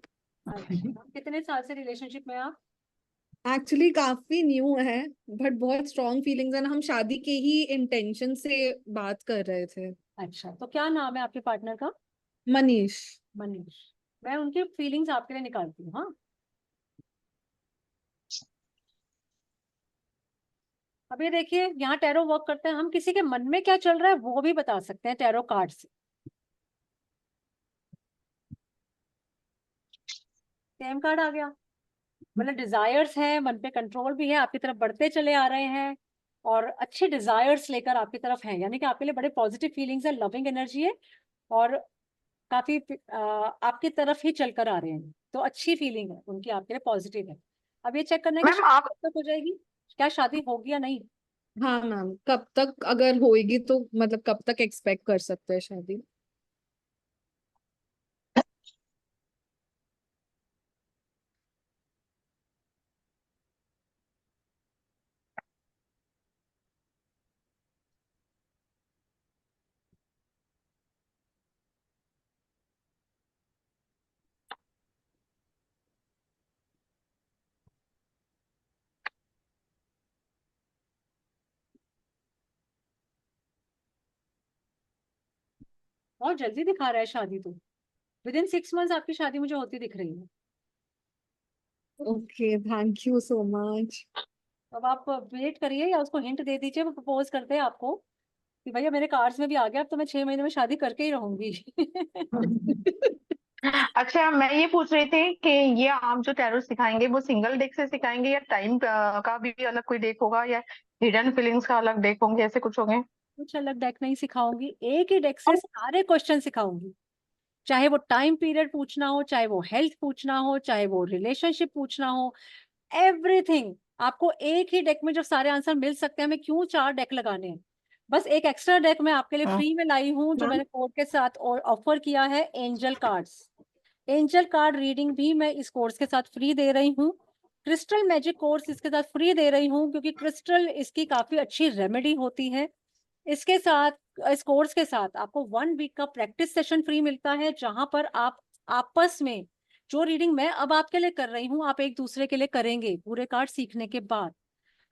अच्छा, कितने साल से रिलेशनशिप में आप? एक्चुअली काफी न्यू है, बट बहुत स्ट्रॉन्ग फीलिंग्स है, हम शादी के ही इंटेंशन से बात कर रहे थे। अच्छा, तो क्या नाम है आपके पार्टनर का? मनीष। मनीष। मैं उनकी फीलिंग्स आपके लिए निकालती हूँ। हाँ, अब ये देखिए, यहाँ टैरो वर्क करते हैं, हम किसी के मन में क्या चल रहा है वो भी बता सकते हैं टैरो कार्ड से। सेम कार्ड आ गया, मतलब डिजायर्स हैं, मन पे कंट्रोल भी है, आपकी तरफ बढ़ते चले आ रहे हैं और अच्छे डिजायर्स लेकर आपकी तरफ हैं, यानी कि आपके लिए बड़े पॉजिटिव फीलिंग्स है, लविंग एनर्जी है और काफी आपकी तरफ ही चलकर आ रहे हैं, तो अच्छी फीलिंग है उनकी आपके लिए, पॉजिटिव है। अब ये चेक करना है कि मैम शादी आप, कब तक हो जाएगी, क्या शादी होगी या नहीं। हाँ मैम, कब तक अगर होएगी तो मतलब कब तक एक्सपेक्ट कर सकते हैं शादी? बहुत जल्दी दिखा रहा है शादी, तो विद इन 6 मंथ्स आपकी शादी मुझे होती दिख रही है। Okay, thank you so much. अब आप वेट करिए या उसको हिंट दे दीजिए, वो प्रपोज करते हैं आपको कि भैया मेरे कार्ड्स में भी आ गया, अब तो मैं 6 महीने में शादी करके ही रहूंगी। अच्छा मैं ये पूछ रही थी कि ये आप जो टैरो सिखाएंगे वो सिंगल डेक से सिखाएंगे या टाइम का भी अलग कोई डेक होगा या हिडन फीलिंग्स का अलग डेक होंगे, ऐसे कुछ होंगे? कुछ अलग डेक नहीं सिखाऊंगी, एक ही डेक से सारे क्वेश्चन सिखाऊंगी, चाहे वो टाइम पीरियड पूछना हो, चाहे वो हेल्थ पूछना हो, चाहे वो रिलेशनशिप पूछना हो, एवरीथिंग आपको एक ही डेक में जब सारे आंसर मिल सकते हैं, हमें क्यों 4 डेक लगाने हैं। बस एक एक्स्ट्रा डेक मैं आपके लिए फ्री में लाई हूँ, जो मैंने कोड के साथ ऑफर किया है, angel cards. Angel card reading भी मैं इस कोर्स के साथ फ्री दे रही हूँ, क्रिस्टल मैजिक कोर्स इसके साथ फ्री दे रही हूँ, क्योंकि क्रिस्टल इसकी काफी अच्छी रेमेडी होती है। इसके साथ, इस कोर्स के साथ आपको 1 वीक का प्रैक्टिस सेशन फ्री मिलता है, जहां पर आप आपस में, जो रीडिंग मैं अब आपके लिए कर रही हूँ आप एक दूसरे के लिए करेंगे पूरे कार्ड सीखने के बाद,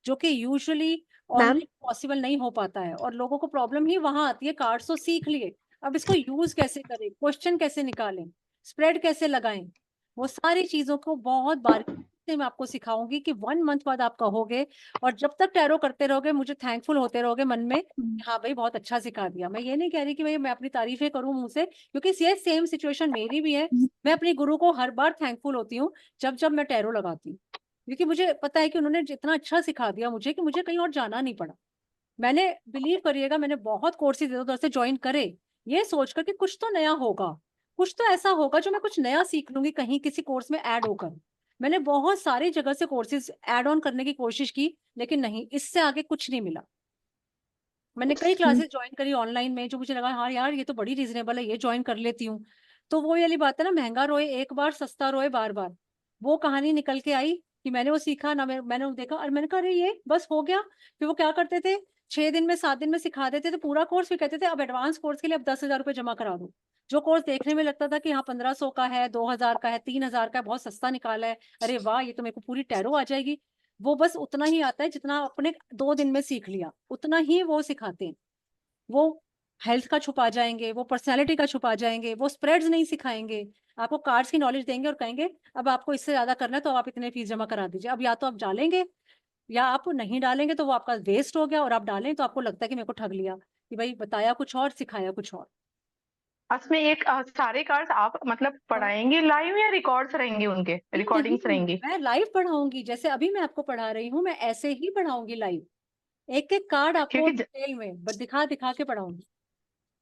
जो कि यूजुअली ऑनलाइन पॉसिबल नहीं हो पाता है, और लोगों को प्रॉब्लम ही वहां आती है, कार्ड्स तो सीख लिए, अब इसको यूज कैसे करें, क्वेश्चन कैसे निकालें, स्प्रेड कैसे लगाएं, वो सारी चीजों को बहुत बारीकी से मैं आपको सिखाऊंगी कि 1 मंथ बाद आप कहोगे, और जब तक टैरो करते रहोगे मुझे थैंकफुल होते रहोगे मन में कि हाँ भाई बहुत अच्छा सिखा दिया। मैं ये नहीं कह रही कि भाई मैं अपनी तारीफें करूं मुंह से, क्योंकि ये सेम सिचुएशन मेरी भी है, मैं अपनी गुरु को हर बार थैंकफुल होती हूँ जब जब मैं टैरो लगाती हूँ, क्योंकि मुझे पता है कि उन्होंने जितना अच्छा सिखा दिया मुझे कि मुझे कहीं और जाना नहीं पड़ा। मैंने, बिलीव करिएगा, मैंने बहुत कोर्सेज इधर उधर से ज्वाइन करे, ये सोचकर कि कुछ तो नया होगा, कुछ तो ऐसा होगा जो मैं कुछ नया सीख लूंगी कहीं किसी कोर्स में ऐड होकर। मैंने बहुत सारी जगह से कोर्सेज ऐड ऑन करने की कोशिश की, लेकिन नहीं, इससे आगे कुछ नहीं मिला। मैंने कई क्लासेस ज्वाइन करी ऑनलाइन में, जो मुझे लगा हाँ यार ये तो बड़ी रीजनेबल है, ये ज्वाइन कर लेती हूँ। तो वो वाली बात है ना, महंगा रोए एक बार, सस्ता रोए बार बार, वो कहानी निकल के आई कि मैंने वो सीखा ना, मैंने वो देखा और मैंने कहा अरे ये बस हो गया। फिर वो क्या करते थे, 6 दिन में 7 दिन में सिखा देते थे पूरा कोर्स, फिर कहते थे अब एडवांस कोर्स के लिए अब 10,000 रुपये जमा करा दो। जो कोर्स देखने में लगता था कि हाँ 1500 का है, 2000 का है, 3000 का है, बहुत सस्ता निकाला है, अरे वाह ये तो मेरे को पूरी टैरो आ जाएगी, वो बस उतना ही आता है जितना अपने 2 दिन में सीख लिया, उतना ही वो सिखाते हैं। वो हेल्थ का छुपा जाएंगे, वो पर्सनालिटी का छुपा जाएंगे, वो स्प्रेड्स नहीं सिखाएंगे, आपको कार्ड्स की नॉलेज देंगे और कहेंगे अब आपको इससे ज्यादा करना है तो आप इतने फीस जमा करा दीजिए। अब या तो आप डालेंगे या आप नहीं डालेंगे, तो वो आपका वेस्ट हो गया, और आप डालें तो आपको लगता है कि मेरे को ठग लिया, कि भाई बताया कुछ और सिखाया कुछ और। उसमें एक सारे कार्ड्स आप मतलब पढ़ाएंगे लाइव या रिकॉर्ड्स रहेंगे, उनके नहीं रिकॉर्डिंग्स नहीं, रहेंगी? मैं लाइव पढ़ाऊंगी, जैसे अभी मैं आपको पढ़ा रही हूँ, मैं ऐसे ही पढ़ाऊंगी लाइव, एक एक कार्ड आपको क्योंकि डिटेल में दिखा दिखा के पढ़ाऊंगी।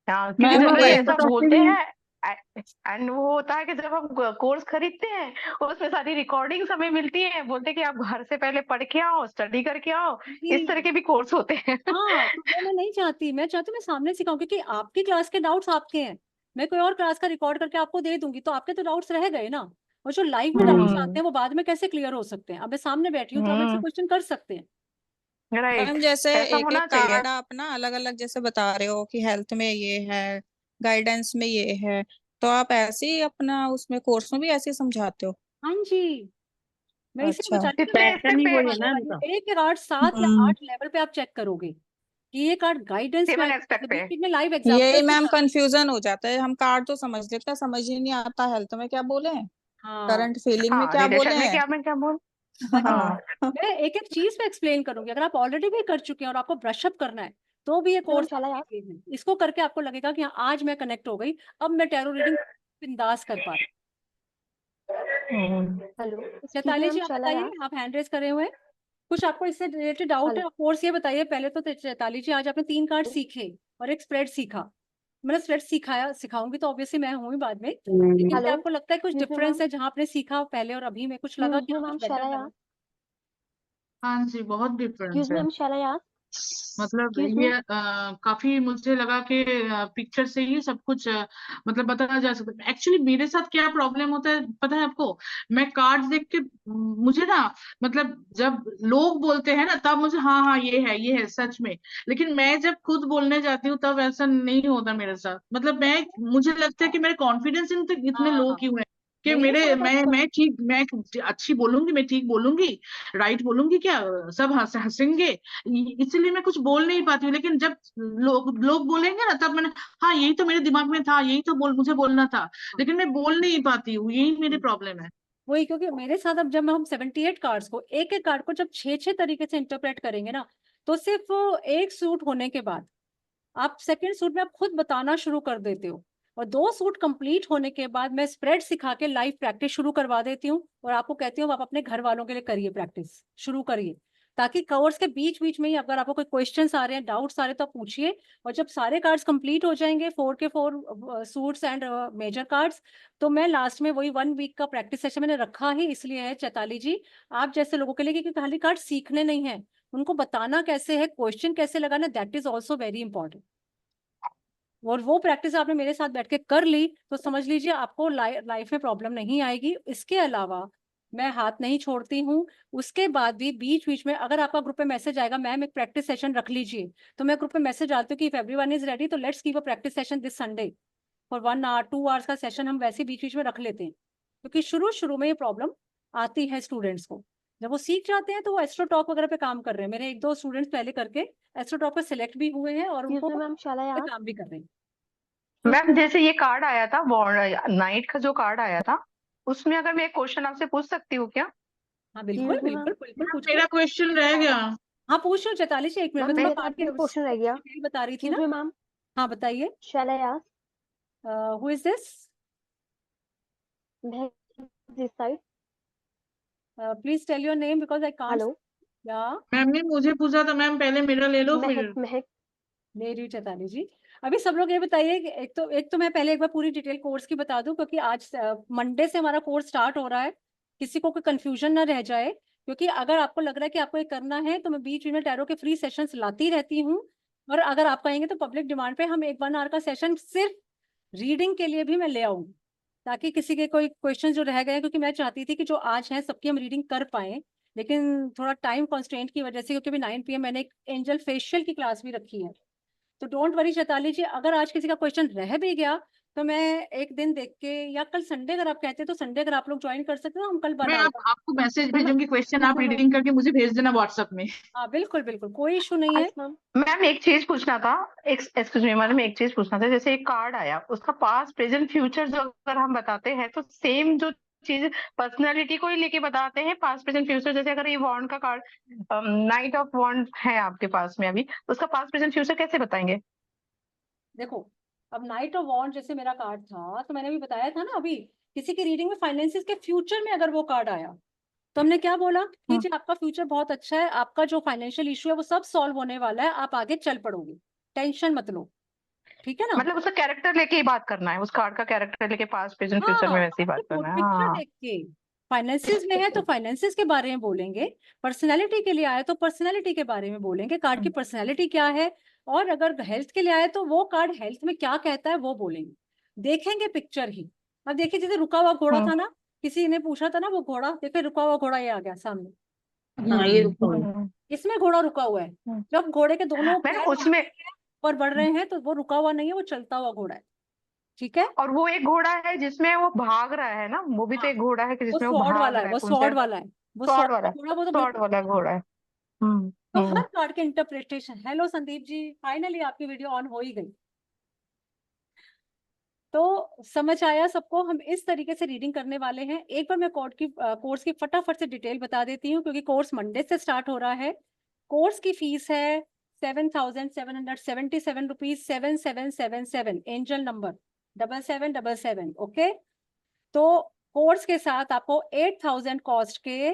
हाँ, क्योंकि मैम जनरली वैसे ऐसा तो बोलते हैं एंड वो होता है कि जब हम कोर्स खरीदते हैं उसमें सारी रिकॉर्डिंग्स हमें मिलती हैं, बोलते हैं कि आप घर से पहले पढ़ के आओ, स्टडी करके आओ। इस तरह के भी कोर्स होते हैं। हाँ, तो वो मैं नहीं चाहती, मैं चाहती हूँ मैं सामने सिखाऊं, क्योंकि आपकी क्लास के डाउट्स आपके हैं, मैं कोई और क्लास का रिकॉर्ड करके आपको दे दूंगी तो आपके तो डाउट्स रह गए ना। और जो लाइव में डाउट्स आते हैं वो बाद में कैसे क्लियर हो सकते हैं? अब मैं सामने बैठी हूँ तो आप मेरे क्वेश्चन कर सकते हैं। मैम राइट, जैसे ऐसा एक होना एक चाहिए। कार्ड आप ना अलग अलग जैसे बता रहे हो कि हेल्थ में ये है, गाइडेंस में ये है, तो आप ऐसे ही अपना उसमें कोर्स में भी ऐसे ही समझाते हो? हाँ जी, मैं इसे अच्छा। बता रही हूँ। पैटर्न ही वही है ना उनका। एक कार्ड 7 या 8 लेवल पे आप चेक करोगे कि ये कार्ड गाइडेंस में 7 आएगा, एस्पेक्ट पे। बीच में लाइव यही एग्जांपल्स मैम बता। कंफ्यूजन हो जाता है, हम कार्ड तो समझ लेते हैं, समझ ही नहीं आता हेल्थ में क्या बोले, हाँ करंट फीलिंग में हाँ, क्या बोले रिलेशन में हैं। क्या, मैं क्या बोल। हाँ जी, हाँ मैं एक एक चीज पे एक्सप्लेन करूंगी। अगर आप ऑलरेडी भी कर चुके हैं और आपको ब्रशअप करना है तो भी ये कोर्स इसको करके आपको लगेगा कि हाँ आज मैं कनेक्ट हो गई, अब मैं टैरो रीडिंग बिंदास कर पा रही हूँ। चैताली जी आप बताइए, आप हैंड रेज करे हुए हैं, कुछ आपको इससे रिलेटेड डाउट है? कोर्स ये बताइए पहले तो। चैताली जी आज आपने 3 कार्ड सीखे और एक स्प्रेड सीखा, मैंने स्प्रेड सिखाया, सिखाऊंगी तो ऑब्वियसली मैं हूँ ही बाद में, लेकिन क्या आपको लगता है कुछ डिफरेंस है जहाँ आपने सीखा पहले और अभी में? कुछ लगा कि हाँ, कुछ बेटर लगा? हाँ जी, बहुत डिफरेंस है। मतलब ये काफी मुझे लगा कि पिक्चर से ही सब कुछ मतलब बताया जा सकता है। एक्चुअली मेरे साथ क्या प्रॉब्लम होता है पता है आपको? मैं कार्ड्स देख के मुझे ना, मतलब जब लोग बोलते हैं ना तब मुझे हाँ हाँ ये है सच में, लेकिन मैं जब खुद बोलने जाती हूँ तब ऐसा नहीं होता मेरे साथ। मतलब मुझे लगता है कि मेरे कॉन्फिडेंस इतने लो हाँ, क्यों है कि मेरे मेरे साथ अक्सर मैं अच्छी बोलूंगी, मैं ठीक बोलूंगी, राइट बोलूंगी, क्या सब हंसेंगे, इसलिए मैं कुछ बोल नहीं पाती हूँ। लेकिन जब लोग बोलेंगे ना तब मैंने हाँ यही तो मेरे दिमाग में था, यही तो मुझे बोलना था, लेकिन मैं बोल नहीं पाती हूँ, यही मेरी प्रॉब्लम है। वही, क्योंकि मेरे साथ अब जब हम 78 कार्ड्स को एक एक कार्ड को जब 6 तरीके से इंटरप्रेट करेंगे ना, तो सिर्फ एक सूट होने के बाद आप सेकंड सूट में आप खुद बताना शुरू कर देते हो, और 2 सूट कंप्लीट होने के बाद मैं स्प्रेड सिखा के लाइव प्रैक्टिस शुरू करवा देती हूँ और आपको कहती हूँ आप अपने घर वालों के लिए करिए, प्रैक्टिस शुरू करिए, ताकि कोर्स के बीच बीच में ही अगर आपको कोई क्वेश्चंस आ रहे हैं, डाउट्स आ रहे हैं तो आप पूछिए। और जब सारे कार्ड्स कंप्लीट हो जाएंगे, 4 के 4 सूट्स एंड मेजर कार्ड्स, तो मैं लास्ट में वही 1 वीक का प्रैक्टिस सेशन मैंने रखा ही इसलिए है चैताली जी, आप जैसे लोगों के लिए, क्योंकि खाली कार्ड सीखने नहीं है, उनको बताना कैसे है, क्वेश्चन कैसे लगाना, that is also very important. और वो प्रैक्टिस आपने मेरे साथ बैठ के कर ली तो समझ लीजिए आपको लाइफ में प्रॉब्लम नहीं आएगी। इसके अलावा मैं हाथ नहीं छोड़ती हूँ, उसके बाद भी बीच बीच में अगर आपका ग्रुप पे मैसेज आएगा मैम एक प्रैक्टिस सेशन रख लीजिए, तो मैं ग्रुप पे मैसेज डालती हूँ कि इफ एवरीवन इज रेडी तो let's give a practice session this Sunday for 1 hour 2 hours का सेशन हम वैसे बीच बीच में रख लेते हैं, क्योंकि शुरू शुरू में ये प्रॉब्लम आती है स्टूडेंट्स को। जब वो सीख जाते हैं तो वो एस्ट्रो टॉक वगैरह पे काम कर रहे हैं, मेरे 1-2 स्टूडेंट्स पहले करके एस्ट्रो टॉक पे सिलेक्ट भी हुए हैं और उनको पे काम भी कर रहे हैं। मैम, जैसे ये कार्ड आया था नाइट का जो कार्ड आया था, उसमें अगर मैं एक क्वेश्चन आपसे पूछ सकती हूँ क्या? हाँ बिल्कुल बिल्कुल बिल्कुल पूछिए। मेरा क्वेश्चन रह गया। हाँ पूछ लो चैताली जी, 1 मिनट में थोड़ा कार्ड के डिटेल बता रही थी ना। हाँ बताइए, who is this? Please tell your name because I can't. या मैम ने मुझे पूछा था, मैम पहले मेरा ले लो फिर। ले रही हूँ चैताली जी। अभी सब लोग ये बताइए कि एक तो मैं पहले एक बार पूरी डिटेल कोर्स की बता दूं, क्योंकि आज मंडे से हमारा कोर्स स्टार्ट हो रहा है, किसी को कोई कंफ्यूजन ना रह जाए। क्योंकि अगर आपको लग रहा है कि आपको ये करना है तो मैं बीच में टैरो के फ्री सेशंस लाती रहती हूँ, और अगर आप कहेंगे तो पब्लिक डिमांड पे हम एक 1 आवर का सेशन सिर्फ रीडिंग के लिए भी मैं ले आऊंगी, ताकि किसी के कोई क्वेश्चन जो रह गए, क्योंकि मैं चाहती थी कि जो आज है सबकी हम रीडिंग कर पाए, लेकिन थोड़ा टाइम कॉन्स्ट्रेंट की वजह से, क्योंकि अभी 9 PM मैंने एक एंजल फेशियल की क्लास भी रखी है। तो डोंट वरी चैताली जी, अगर आज किसी का क्वेश्चन रह भी गया तो मैं एक दिन देख के, या कल संडे अगर आप कहते हैं तो संडे अगर आप लोग ज्वाइन कर सकते हो हम कल मैं बना। आपको मैसेज भेजूंगी, क्वेश्चन आप रीडिंग करके मुझे भेज देना व्हाट्सएप में। हाँ बिल्कुल बिल्कुल, कोई इशू नहीं है। मैम एक चीज पूछना था, एक्सक्यूज मी मैडम, एक चीज पूछना था। जैसे एक कार्ड आया, उसका पास्ट प्रेजेंट फ्यूचर जो अगर हम बताते हैं तो सेम जो चीज पर्सनालिटी को ही लेके बताते हैं, पास्ट प्रेजेंट फ्यूचर। जैसे अगर ये वॉन्ड का कार्ड, नाइट ऑफ वॉन्ड है आपके पास में अभी, उसका पास्ट प्रेजेंट फ्यूचर कैसे बताएंगे? देखो, अब नाइट ऑफ वॉन्ड जैसे मेरा कार्ड था तो मैंने भी बताया था ना, अभी किसी की रीडिंग में फाइनेंसिस के फ्यूचर में अगर वो कार्ड आया तो हमने क्या बोला कि जी आपका फ्यूचर बहुत अच्छा है, आपका जो फाइनेंशियल इशू है वो सब सॉल्व होने वाला है, आप आगे चल पड़ोगे, टेंशन मत लो। ठीक है ना? मतलब उसका कैरेक्टर लेके ही बात करना है, उस कार्ड का कैरेक्टर लेके पास्ट प्रेजेंट फ्यूचर में हाँ, वैसे ही बात आपकी करना है। पिक्चर हाँ देख के फाइनेंसिस में है तो फाइनेंसिस के बारे में बोलेंगे, पर्सनालिटी के लिए आए तो पर्सनालिटी के बारे में बोलेंगे, कार्ड की पर्सनालिटी क्या है, और अगर हेल्थ के लिए आए तो वो कार्ड हेल्थ में क्या कहता है वो बोलेंगे, देखेंगे पिक्चर ही। अब देखिए जैसे रुका हुआ घोड़ा था ना, किसी ने पूछा था ना वो घोड़ा, देखिए रुका हुआ घोड़ा ये आ गया सामने, हाँ ये रुका हुआ है। इसमें घोड़ा रुका हुआ है। जब घोड़े के दोनों मैडम पैर उसमें ऊपर बढ़ रहे हैं तो वो रुका हुआ नहीं है, वो चलता हुआ घोड़ा है। ठीक है, और वो एक घोड़ा है जिसमें वो भाग रहा है ना, वो भी तो हाँ, एक घोड़ा है कि वो जिसमें वो स्वॉर्ड भाग वाला है, रहा है, वो कौन सा स्वॉर्ड वाला है, वो स्वॉर्ड स्वॉर्ड वाला, घोड़ा, वो तो स्वॉर्ड बिल्कुल। वाला घोड़ा है। तो हर कार्ड के interpretation. Hello Sandeep ji, finally आपकी वीडियो ऑन हो ही गई। तो समझ आया सबको? हम इस तरीके से रीडिंग करने वाले हैं। एक बार मैं कोर्स की फटाफट से डिटेल बता देती हूँ, क्योंकि कोर्स मंडे से स्टार्ट हो रहा है। कोर्स की फीस है 7,777 रुपीज, 7777, एंजल नंबर 7777। ओके, तो कोर्स के साथ आपको 8,000 कॉस्ट के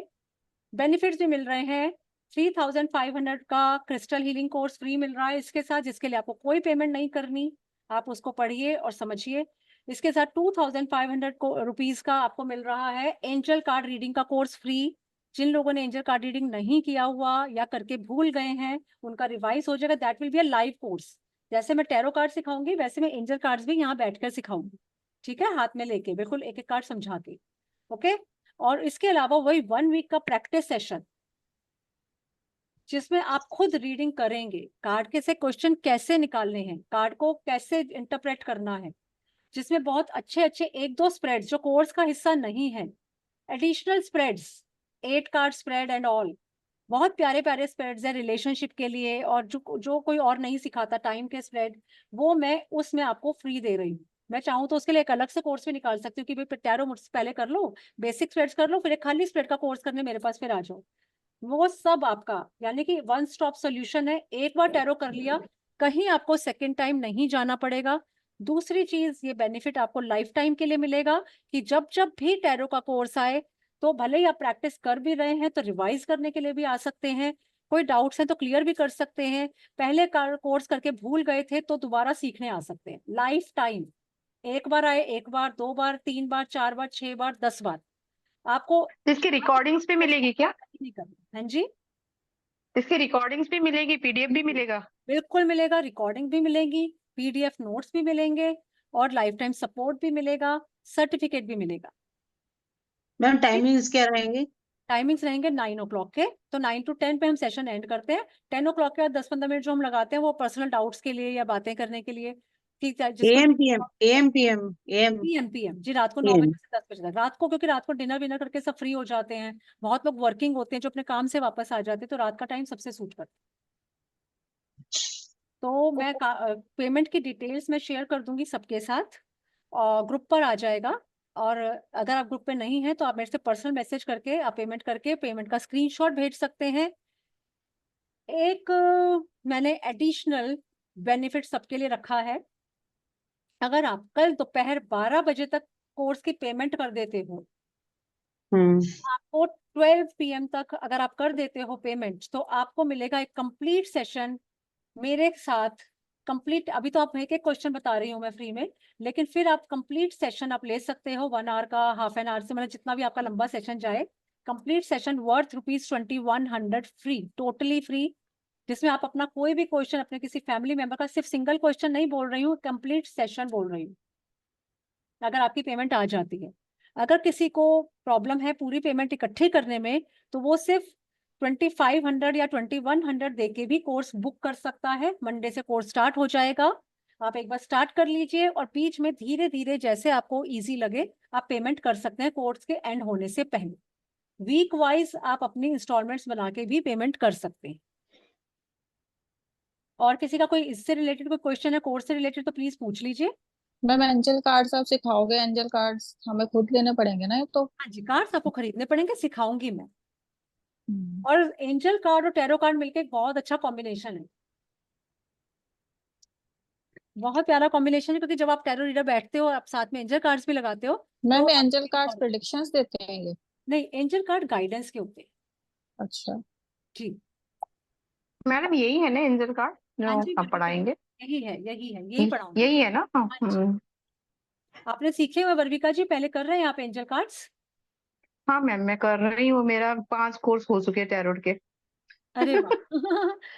बेनिफिट्स भी मिल रहे हैं। 3,500 का क्रिस्टल हीलिंग कोर्स फ्री मिल रहा है इसके साथ, जिसके लिए आपको कोई पेमेंट नहीं करनी, आप उसको पढ़िए और समझिए। इसके साथ 2,500 रुपीज का आपको मिल रहा है एंजल कार्ड रीडिंग का कोर्स फ्री। जिन लोगों ने एंजल कार्ड रीडिंग नहीं किया हुआ या करके भूल गए हैं, उनका रिवाइज हो जाएगा। That will be a live course. जैसे मैं टैरो कार्ड सिखाऊंगी वैसे मैं एंजल कार्ड्स भी यहाँ बैठकर सिखाऊंगी। ठीक है, हाथ में लेके बिल्कुल एक एक कार्ड समझा के। ओके, और इसके अलावा वही 1 वीक का प्रैक्टिस सेशन, जिसमें आप खुद रीडिंग करेंगे, कार्ड के से क्वेश्चन कैसे निकालने हैं, कार्ड को कैसे इंटरप्रेट करना है, जिसमें बहुत अच्छे अच्छे 1-2 स्प्रेड्स जो कोर्स का हिस्सा नहीं है, additional spreads, 8 card spread and all, बहुत प्यारे प्यारे स्प्रेड्स है रिलेशनशिप के लिए, और जो कोई और नहीं सिखाता टाइम के स्प्रेड, वो मैं उसमें आपको फ्री दे रही हूँ। मैं चाहूँ तो उसके लिए एक अलग से कोर्स भी निकाल सकती हूँ कि भाई टैरो मुझसे पहले कर लो, बेसिक स्प्रेड्स कर लो, फिर एक खाली स्प्रेड का कोर्स करने मेरे पास फिर आ जाओ। वो सब आपका, यानी कि वन स्टॉप सोल्यूशन है। एक बार टैरो कर लिया, कहीं आपको सेकंड टाइम नहीं जाना पड़ेगा। दूसरी चीज, ये बेनिफिट आपको लाइफ टाइम के लिए मिलेगा कि जब जब भी टैरो का कोर्स आए, तो भले ही आप प्रैक्टिस कर भी रहे हैं तो रिवाइज करने के लिए भी आ सकते हैं, कोई डाउट्स हैं तो क्लियर भी कर सकते हैं, पहले कोर्स करके भूल गए थे तो दोबारा सीखने आ सकते हैं। लाइफ टाइम, एक बार आए, 1 बार, 2 बार, 3 बार, 4 बार, 6 बार, 10 बार, आपको इसकी रिकॉर्डिंग्स भी मिलेगी क्या? नहीं करना। हाँ जी, इसकी रिकॉर्डिंग्स भी मिलेगी, पीडीएफ भी मिलेगा? बिल्कुल मिलेगा, रिकॉर्डिंग भी मिलेगी, पीडीएफ नोट्स भी मिलेंगे, और लाइफ टाइम सपोर्ट भी मिलेगा, सर्टिफिकेट भी मिलेगा। मैम टाइमिंग्स क्या रहेंगे? टाइमिंग्स रहेंगे 9 o'clock के, तो 9 to 10 पे हम सेशन एंड करते हैं। 10 o'clock के बाद 10-15 मिनट जो हम लगाते हैं वो पर्सनल डाउट्स के लिए या बातें करने के लिए, ठीक है, AM PM PM जी, रात को 9 बजे से 10 बजे तक। रात को, क्योंकि रात को डिनर विनर करके सब फ्री हो जाते हैं, बहुत लोग वर्किंग होते हैं जो अपने काम से वापस आ जाते हैं, तो रात का टाइम सबसे सूट करता है। तो मैं पेमेंट की डिटेल्स मैं शेयर कर दूंगी सबके साथ, और ग्रुप पर आ जाएगा। और अगर आप ग्रुप पे नहीं है तो आप मेरे से पर्सनल मैसेज करके आप पेमेंट करके पेमेंट का स्क्रीनशॉट भेज सकते हैं। एक मैंने एडिशनल बेनिफिट सबके लिए रखा है। अगर आप कल दोपहर 12 बजे तक कोर्स की पेमेंट कर देते हो, आपको 12 PM तक अगर आप कर देते हो पेमेंट, तो आपको मिलेगा एक कंप्लीट सेशन मेरे साथ। कंप्लीट, अभी तो आप एक एक क्वेश्चन बता रही हूँ मैं फ्री में, लेकिन फिर आप कंप्लीट सेशन आप ले सकते हो 1 आवर का, हाफ एन आवर से, मतलब जितना भी आपका लंबा सेशन जाए। Complete session worth ₹2100 free, totally free, जिसमें आप अपना कोई भी क्वेश्चन अपने किसी फैमिली मेंबर का, सिर्फ सिंगल क्वेश्चन नहीं बोल रही हूँ, कंप्लीट सेशन बोल रही हूँ, अगर आपकी पेमेंट आ जाती है। अगर किसी को प्रॉब्लम है पूरी पेमेंट इकट्ठी करने में, तो वो सिर्फ 2500 या 2100 देके भी कोर्स बुक कर सकता है। मंडे से कोर्स स्टार्ट हो जाएगा, आप एक बार स्टार्ट कर लीजिए, और बीच में धीरे धीरे जैसे आपको इजी लगे आप पेमेंट कर सकते हैं कोर्स के एंड होने से पहले। वीक वाइज आप अपनी इंस्टॉलमेंट्स बना के भी पेमेंट कर सकते हैं। और किसी का कोई इससे रिलेटेड कोई क्वेश्चन है कोर्स से रिलेटेड, तो प्लीज पूछ लीजिए। मैम एंजल कार्ड्स आप सिखाओगे? एंजल कार्ड्स हमें खुद लेने पड़ेंगे ना? तो हाँ जी, कार्ड्स आपको खरीदने पड़ेंगे, सिखाऊंगी मैं। और एंजल कार्ड और टैरो कार्ड मिलके एक बहुत अच्छा कॉम्बिनेशन है, बहुत प्यारा कॉम्बिनेशन है, क्योंकि जब आप टैरो रीडर बैठते हो आप साथ में एंजल कार्ड्स भी लगाते हो। मैम तो एंजल कार्ड्स प्रेडिक्शंस देते हैं ये? नहीं, एंजल कार्ड गाइडेंस के होते हैं। अच्छा जी मैडम, यही है ना एंजल कार्ड हाँ जो जी, आप पढ़ाएंगे? यही है, यही पढ़ाऊंगी। यही है ना? हाँ जी। आपने सीखे हुए वर्विका जी, पहले कर रहे हैं आप एंजल कार्ड्स? हाँ मैम, मैं कर रही हूँ, मेरा 5 कोर्स हो चुके हैं टैरोट के। अरे वाह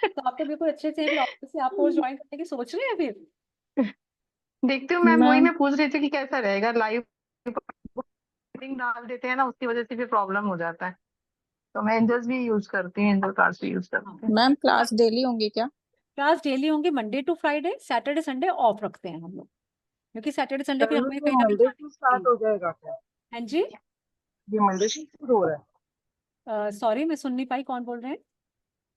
तो आप तो बिल्कुल अच्छे से फिर ऑफिस से आप कोर्स ज्वाइन करने की सोच रहे हैं फिर? देखती हूँ मैम, वही मैम मैं पूछ रही थी कि कैसा रहेगा। लाइव डाल देते हैं ना, उसकी वजह से फिर प्रॉब्लम हो जाता है। तो मैं एंजल्स भी यूज करती हूँ, एंजल कार्ड्स भी यूज करती हूँ। मैम क्लास डेली होंगी क्या? क्लास डेली होंगी, Monday to Friday, Saturday Sunday off रखते हैं हम लोग, क्योंकि सैटरडे संडे फिर हमें कहीं ना कहीं मंडे से स्टार्ट हो जाएगा क्या? हाँ जी, ये मंडे से शुरू हो रहा है? सॉरी मैं सुन नहीं पाई, कौन बोल रहे हैं?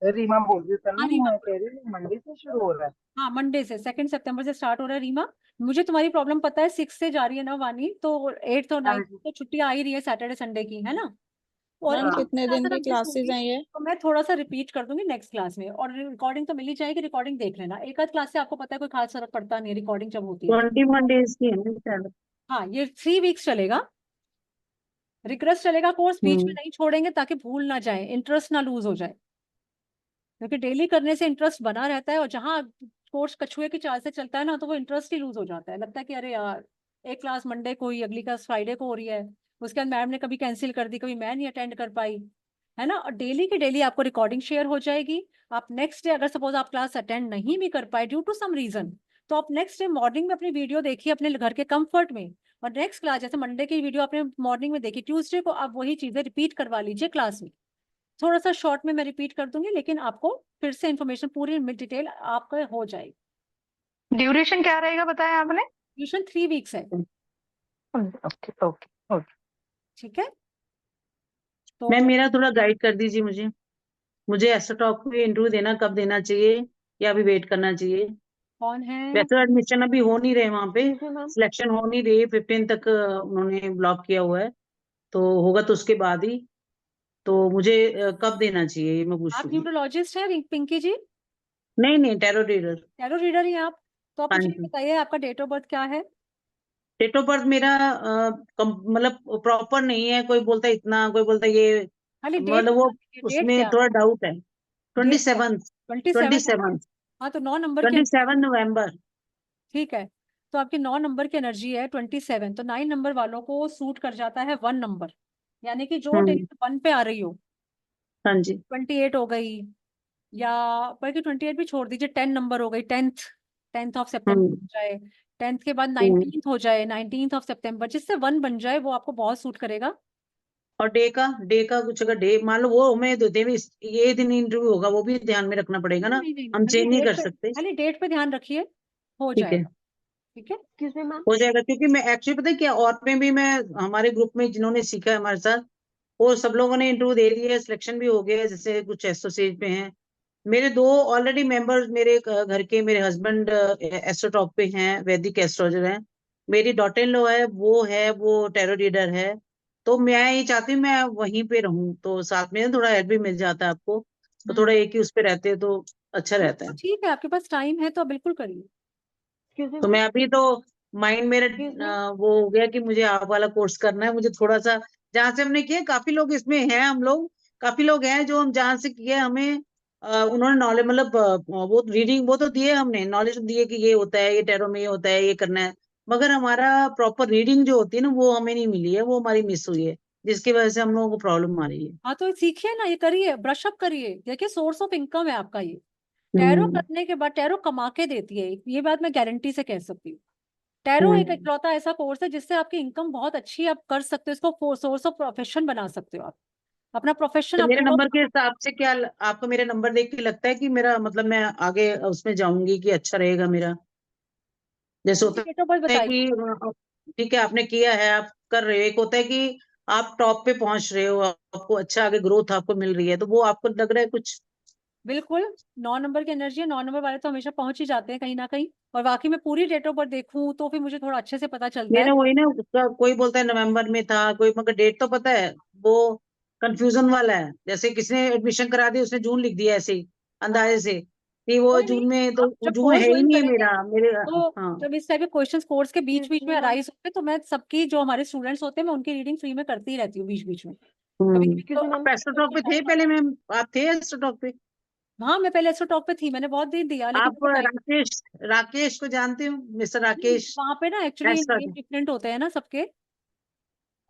रीमा बोल रही है, हाँ तन्वी रीमा, मैं कह रही हूँ मंडे से शुरू हो रहा है। हाँ मंडे से 2 सितंबर से स्टार्ट हो रहा है रीमा। मुझे तुम्हारी प्रॉब्लम पता है, 6 से जा रही है ना वानी, तो 8th और 9th तो छुट्टियां आ ही रही है सैटरडे संडे की, है ना? और मैम एक कितने क्लास दिन अगर की मिस क्लासेस होगी हैं ये? तो मैं थोड़ा सा रिपीट कर दूंगी नेक्स्ट क्लास में, और रिकॉर्डिंग तो मिल ही जाएगी, रिकॉर्डिंग देख लेना। एक आध क्लास से आपको पता है कोई खास फर्क पड़ता नहीं, रिकॉर्डिंग जब होती है तो। 21 डेज की है ना शायद। हाँ ये 3 वीक्स चलेगा, रिग्रेस चलेगा कोर्स, बीच में नहीं छोड़ेंगे ताकि भूल ना जाए, इंटरेस्ट ना लूज हो जाए, क्योंकि डेली करने से इंटरेस्ट बना रहता है, और जहाँ कोर्स कछुए की चाल से चलता है ना, तो वो इंटरेस्ट ही लूज हो जाता है, लगता है कि अरे यार एक क्लास मंडे को हुई, अगली क्लास फ्राइडे को हो रही है, उसके बाद मैम ने कभी कैंसिल कर दी, कभी मैं नहीं अटेंड कर पाई, है ना? और डेली की डेली आपको रिकॉर्डिंग शेयर हो जाएगी। आप नेक्स्ट डे अगर सपोज आप क्लास अटेंड नहीं भी कर पाए ड्यू टू सम रीजन, तो आप नेक्स्ट डे मॉर्निंग में अपनी वीडियो देखिए अपने घर के कंफर्ट में, और नेक्स्ट क्लास जैसे मंडे की वीडियो आपने मॉर्निंग में देखी, ट्यूसडे को आप वही चीजें रिपीट करवा लीजिए क्लास में। थोड़ा सा शॉर्ट में मैं रिपीट कर दूंगी, लेकिन आपको फिर से इन्फॉर्मेशन पूरी डिटेल आपका हो जाएगी। ड्यूरेशन क्या रहेगा बताया आपने? ट्यूशन 3 वीक्स है। Okay okay okay. ठीक है, तो मैम मेरा थोड़ा गाइड कर दीजिए मुझे। मुझे एस्ट्रोटॉक में इंटरव्यू देना कब देना चाहिए, या अभी वेट करना चाहिए? कौन है? वैसे एडमिशन अभी हो नहीं रहे वहां पे, सिलेक्शन हो नहीं रही, 15 तक उन्होंने ब्लॉक किया हुआ है, तो होगा तो उसके बाद ही। तो मुझे कब देना चाहिए ये मैं पूछ आप रही थी। न्यूरोलॉजिस्ट हैं पिंकी जी? नहीं टैरो रीडर। टैरो रीडर ही आप? तो आप हाँ मुझे जी। बताइए आपका डेट ऑफ बर्थ क्या है? डेट ऑफ बर्थ मेरा मतलब प्रॉपर नहीं है, कोई बोलता है इतना, कोई बोलता है ये, खाली डेट मतलब वो डेट उसमें क्या? थोड़ा डाउट है। डेट 27 27 है? 27 हाँ तो 9 नंबर की 27 नवंबर। ठीक है, तो आपकी 9 नंबर की एनर्जी है 27, तो 9 नंबर वालों को सूट कर जाता है 1 नंबर, यानी कि जो डेट 1 पे आ रही हो, हाँ जी। 28 हो गई, या बल्कि 28 भी छोड़ दीजिए, 10 नंबर हो गई, 10th ऑफ सितंबर हो जाए, 10th के बाद 19th हो जाए, 19th ऑफ सितंबर, जिससे 1 बन जाए वो आपको बहुत सूट करेगा। और डे का कुछ, अगर डे मान लो वो हमें देते भी ये दिन इंटरव्यू होगा, वो भी ध्यान में रखना पड़ेगा ना, नहीं, हम चेंज नहीं कर सकते। खाली डेट पे ध्यान रखिए, हो ठीक है, जाएगा। ठीक है, हो जाएगा, क्योंकि मैं एक्चुअली पता है क्या, और में भी मैं हमारे ग्रुप में जिन्होंने सीखा है हमारे साथ, वो सब लोगों ने इंटरव्यू दे दिया है, सिलेक्शन भी हो गया है, जैसे कुछ एसोसिएट पे हैं। मेरे 2 ऑलरेडी मेंबर्स मेरे घर के, मेरे हस्बैंड एस्ट्रोटॉक पे हैं, वैदिक एस्ट्रोलॉजर हैं। मेरी डॉटर इन लॉ है, वो टैरो रीडर है। तो मैं ये चाहती हूँ मैं वहीं पे रहूं, तो साथ में थोड़ा हेल्प भी मिल जाता है आपको, तो थोड़ा एक ही उस पे रहते हैं तो अच्छा रहता है। ठीक है, आपके पास टाइम है तो बिल्कुल करिए। तो मैं अभी तो माइंड मेरा वो हो गया कि मुझे आप वाला कोर्स करना है। मुझे थोड़ा सा जहाँ से हमने किया, काफी लोग इसमें हैं, हम लोग काफी लोग हैं जो हम जहाँ से किए, हमें उन्होंने नॉलेज, मतलब वो रीडिंग वो तो दिए, हमने नॉलेज दिए कि ये होता है, ये टैरो में ये होता है, ये करना है, मगर हमारा प्रॉपर रीडिंग जो होती है ना, वो हमें नहीं मिली है, वो हमारी मिस हुई है, जिसकी वजह से हम लोगों को प्रॉब्लम आ रही है। हाँ तो सीखिए ना, ये करिए, ब्रशअप करिए, देखिए सोर्स ऑफ इनकम है आपका ये। टैरो करने के बाद टैरो कमा के देती है, ये बात मैं गारंटी से कह सकती हूँ। टैरो एक इकलौता ऐसा कोर्स है जिससे आपकी इनकम बहुत अच्छी आप कर सकते हो, इसको सोर्स ऑफ प्रोफेशन बना सकते हो, आप अपना प्रोफेशन तो आप मेरे पूरा। नंबर के हिसाब से क्या, आपको मेरा नंबर देख के लगता है कि मेरा, मतलब मैं आगे उसमें जाऊंगी कि अच्छा रहेगा मेरा, जैसे होता डेट ऑफ बर्थ है बताइए। कि ठीक है आपने किया है, आप कर रहे हो, एक होता है कि आप टॉप पे पहुंच रहे हो, आपको अच्छा आगे ग्रोथ आपको मिल रही है, तो वो आपको लग रहा है कुछ। बिल्कुल, 9 नंबर की एनर्जी है, 9 नंबर वाले तो हमेशा पहुंच ही जाते हैं कहीं ना कहीं, और बाकी मैं पूरी डेट ऑफ बर्थ देखूं तो फिर मुझे थोड़ा अच्छे से पता चलता है। मेरा वही ना, उसका कोई बोलता है नवंबर में था कोई, मगर डेट तो पता है, वो कंफ्यूजन वाला है, जैसे किसने एडमिशन करा दिया उसने जून लिख दिया ऐसे ही अंदाजे से कि वो कोई नहीं, जून में, आप तो जब जून कोर्स है ही ज्वाइन नहीं है करेंगे मेरा, मेरे। तो हाँ। जब इस टाइप के क्वेश्चंस कोर्स के बीच बीच में अराइज होते हैं तो मैं सबकी, जो हमारे स्टूडेंट्स होते हैं, मैं उनकी रीडिंग फ्री में करती ही रहती हूँ बीच बीच में, कभी कभी तो आप एस्ट्रोटॉक पे थे पहले मैम, आप थे एस्ट्रोटॉक पे? हाँ, मैं पहले एस्ट्रो टॉक पे थी, मैंने बहुत दिन दिया, लेकिन आप राकेश को जानते हो, मिस्टर राकेश वहां पे ना एक्चुअली एस्ट्रो? नेम डिफरेंट होते हैं ना सबके,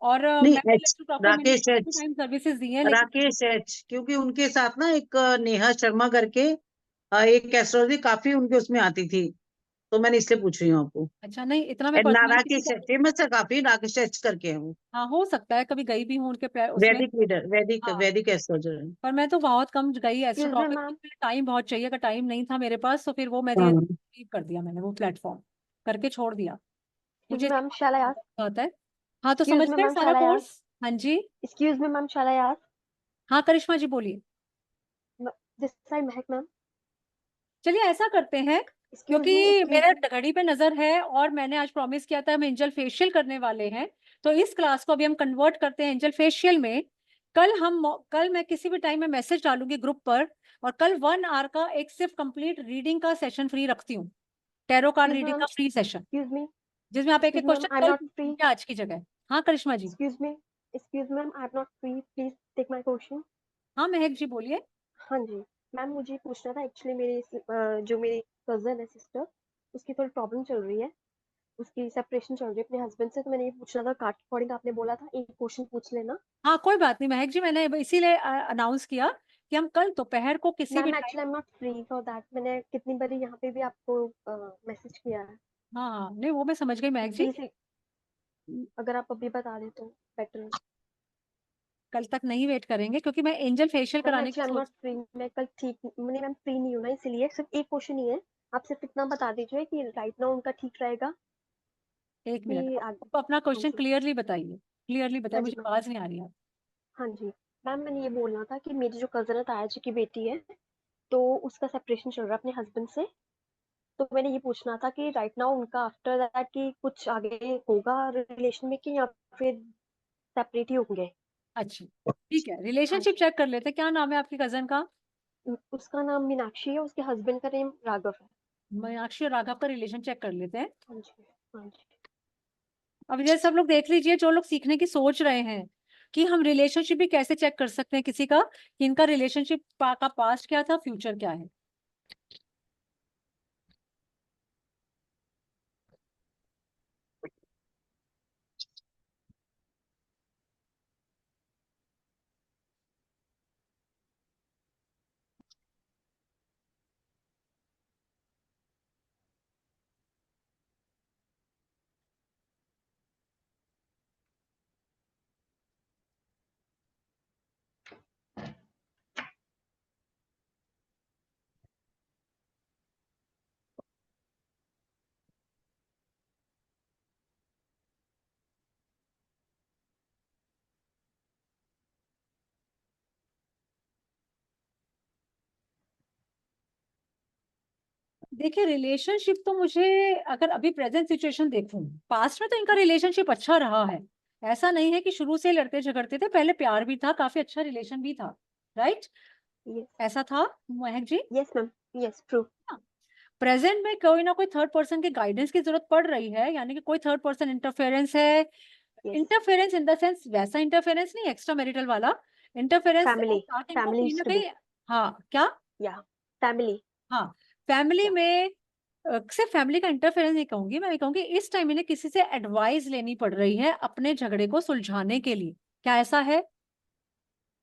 और नहीं, मैं पहले एच, एस्ट्रो टॉक पे मैंने राकेश काफी एच, टाइम सर्विसेज दी हैं, लेकिन राकेश एच, क्योंकि उनके साथ ना एक नेहा शर्मा करके एक एस्ट्रोलॉजी काफी उनके उसमें आती थी, तो मैंने इसलिए पूछ रही हूँ आपको। अच्छा नहीं, इतना मैं पर्सनली राकेश फेमस है काफी, राकेश एच करके है वो, हाँ हो सकता है, कभी गई भी हूँ उनके उसमें। वैदिक लीडर, वैदिक हाँ, वैदिक एस्ट्रोलॉजर है। पर मैं तो बहुत कम गई एस्ट्रो एक्सक्यूज टॉक मी पे, मैम, क्योंकि टाइम बहुत चाहिए, अगर टाइम नहीं था मेरे पास तो फिर वो मैंने हाँ, लीव कर दिया, मैंने वो प्लेटफॉर्म करके छोड़ दिया, एक्सक्यूज मुझे मी मैम, शैल आई आस्क? आता है। हाँ तो एक्सक्यूज समझ मी गए मैम, सारा शैल आई आस्क? कोर्स। हाँ जी, excuse me ma'am, shall I ask? हाँ करिश्मा जी बोलिए। This side Mahak ma'am. चलिए ऐसा करते हैं, एक्सक्यूज क्योंकि मी, एक्सक्यूज मेरा मी। घड़ी पे नजर है और मैंने आज प्रॉमिस किया था हम एंजल फेशियल करने वाले हैं, तो इस क्लास को अभी हम कन्वर्ट करते हैं एंजल फेशियल में। कल मैं किसी भी टाइम में मैसेज डालूंगी ग्रुप पर, और कल 1 आवर का एक सिर्फ कंप्लीट रीडिंग का सेशन फ्री रखती हूँ, tarot card excuse me reading ma'am, का फ्री सेशन, एक्सक्यूज मी, जिसमें आप एक एक excuse me ma'am, question I am कल नॉट फ्री। पूछेंगे आज की जगह। हाँ Karishma ji. Excuse me, excuse ma'am, I am not free, please take my question. हाँ महक जी बोलिए। हाँ जी मैम, मुझे पूछना था एक्चुअली, जो मेरी कजन है, सिस्टर, उसकी थोड़ी प्रॉब्लम चल रही है, उसकी सेपरेशन चल रही है अपने हस्बैंड से, तो मैंने ये पूछना था, कार्ड अकॉर्डिंग आपने बोला था एक क्वेश्चन पूछ लेना। हाँ कोई बात नहीं महक जी, मैंने इसीलिए अनाउंस किया कि हम कल दोपहर को किसी भी ma'am time. Actually I am not free for that, मैंने कितनी बार यहाँ पे भी आपको मैसेज किया है। हाँ हाँ नहीं वो मैं समझ गई महक जी। प्लीज अगर आप अभी बता दें तो बेटर। कल तक नहीं वेट करेंगे, क्योंकि मैं एंजल फेशियल मैम कराने की एक्चुअली आई एम नॉट सोच। फ्री, मैं कल ठीक नहीं, मैम फ्री नहीं हूँ ना, इसलिए सिर्फ एक क्वेश्चन ही है, आप सिर्फ इतना बता दीजिए कि राइट नाउ उनका ठीक रहेगा एक मिनट, कि आप अपना हाँ क्वेश्चन जी, क्लियरली बताइए, क्लियरली बताइए, हाँ जी मुझे मैम, आवाज नहीं आ रही है। हाँ जी मैम, मैंने ये बोलना था कि मेरी जो कजन है, ताया जी की बेटी है, तो उसका सेपरेशन चल रहा है अपने हस्बैंड से, तो मैंने ये पूछना था कि राइट नाउ उनका आफ्टर दैट कि कुछ आगे होगा रिलेशन में, कि या फिर सेपरेट ही होंगे। अच्छा ठीक है, हाँ रिलेशनशिप जी, चेक कर लेते हैं, क्या नाम है आपकी कजन का? उसका नाम मीनाक्षी है, उसके हस्बैंड का नेम राघव है। मीनाक्षी और राघव का रिलेशन चेक कर लेते हैं। हाँ जी, हाँ जी। अब ये सब लोग देख लीजिए, जो लोग सीखने की सोच रहे हैं कि हम रिलेशनशिप भी कैसे चेक कर सकते हैं किसी का, कि इनका रिलेशनशिप का पास्ट क्या था, फ्यूचर क्या है। देखिए रिलेशनशिप तो मुझे, अगर अभी प्रेजेंट सिचुएशन देखूं, पास्ट में तो इनका रिलेशनशिप अच्छा रहा है, ऐसा नहीं है कि शुरू से लड़ते झगड़ते थे, पहले प्यार भी था, काफी अच्छा रिलेशन भी था, राइट? यस, ऐसा था Mahak ji? Yes ma'am, yes true. Present में कोई ना कोई थर्ड पर्सन के गाइडेंस की जरूरत पड़ रही है, यानी कि कोई थर्ड पर्सन इंटरफेरेंस है। Yes, interference in the sense वैसा इंटरफेरेंस नहीं, एक्स्ट्रा मैरिटल वाला इंटरफेरेंस, फैमिली, स्टार्टिंग को फैमिली कहीं नीड्स ना टू बी, कहीं। हाँ क्या? या फैमिली, हाँ फैमिली या में सिर्फ फैमिली का इंटरफेरेंस नहीं कहूंगी, मैं ये कहूंगी इस टाइम इन्हें किसी से एडवाइस लेनी पड़ रही है अपने झगड़े को सुलझाने के लिए, क्या ऐसा है?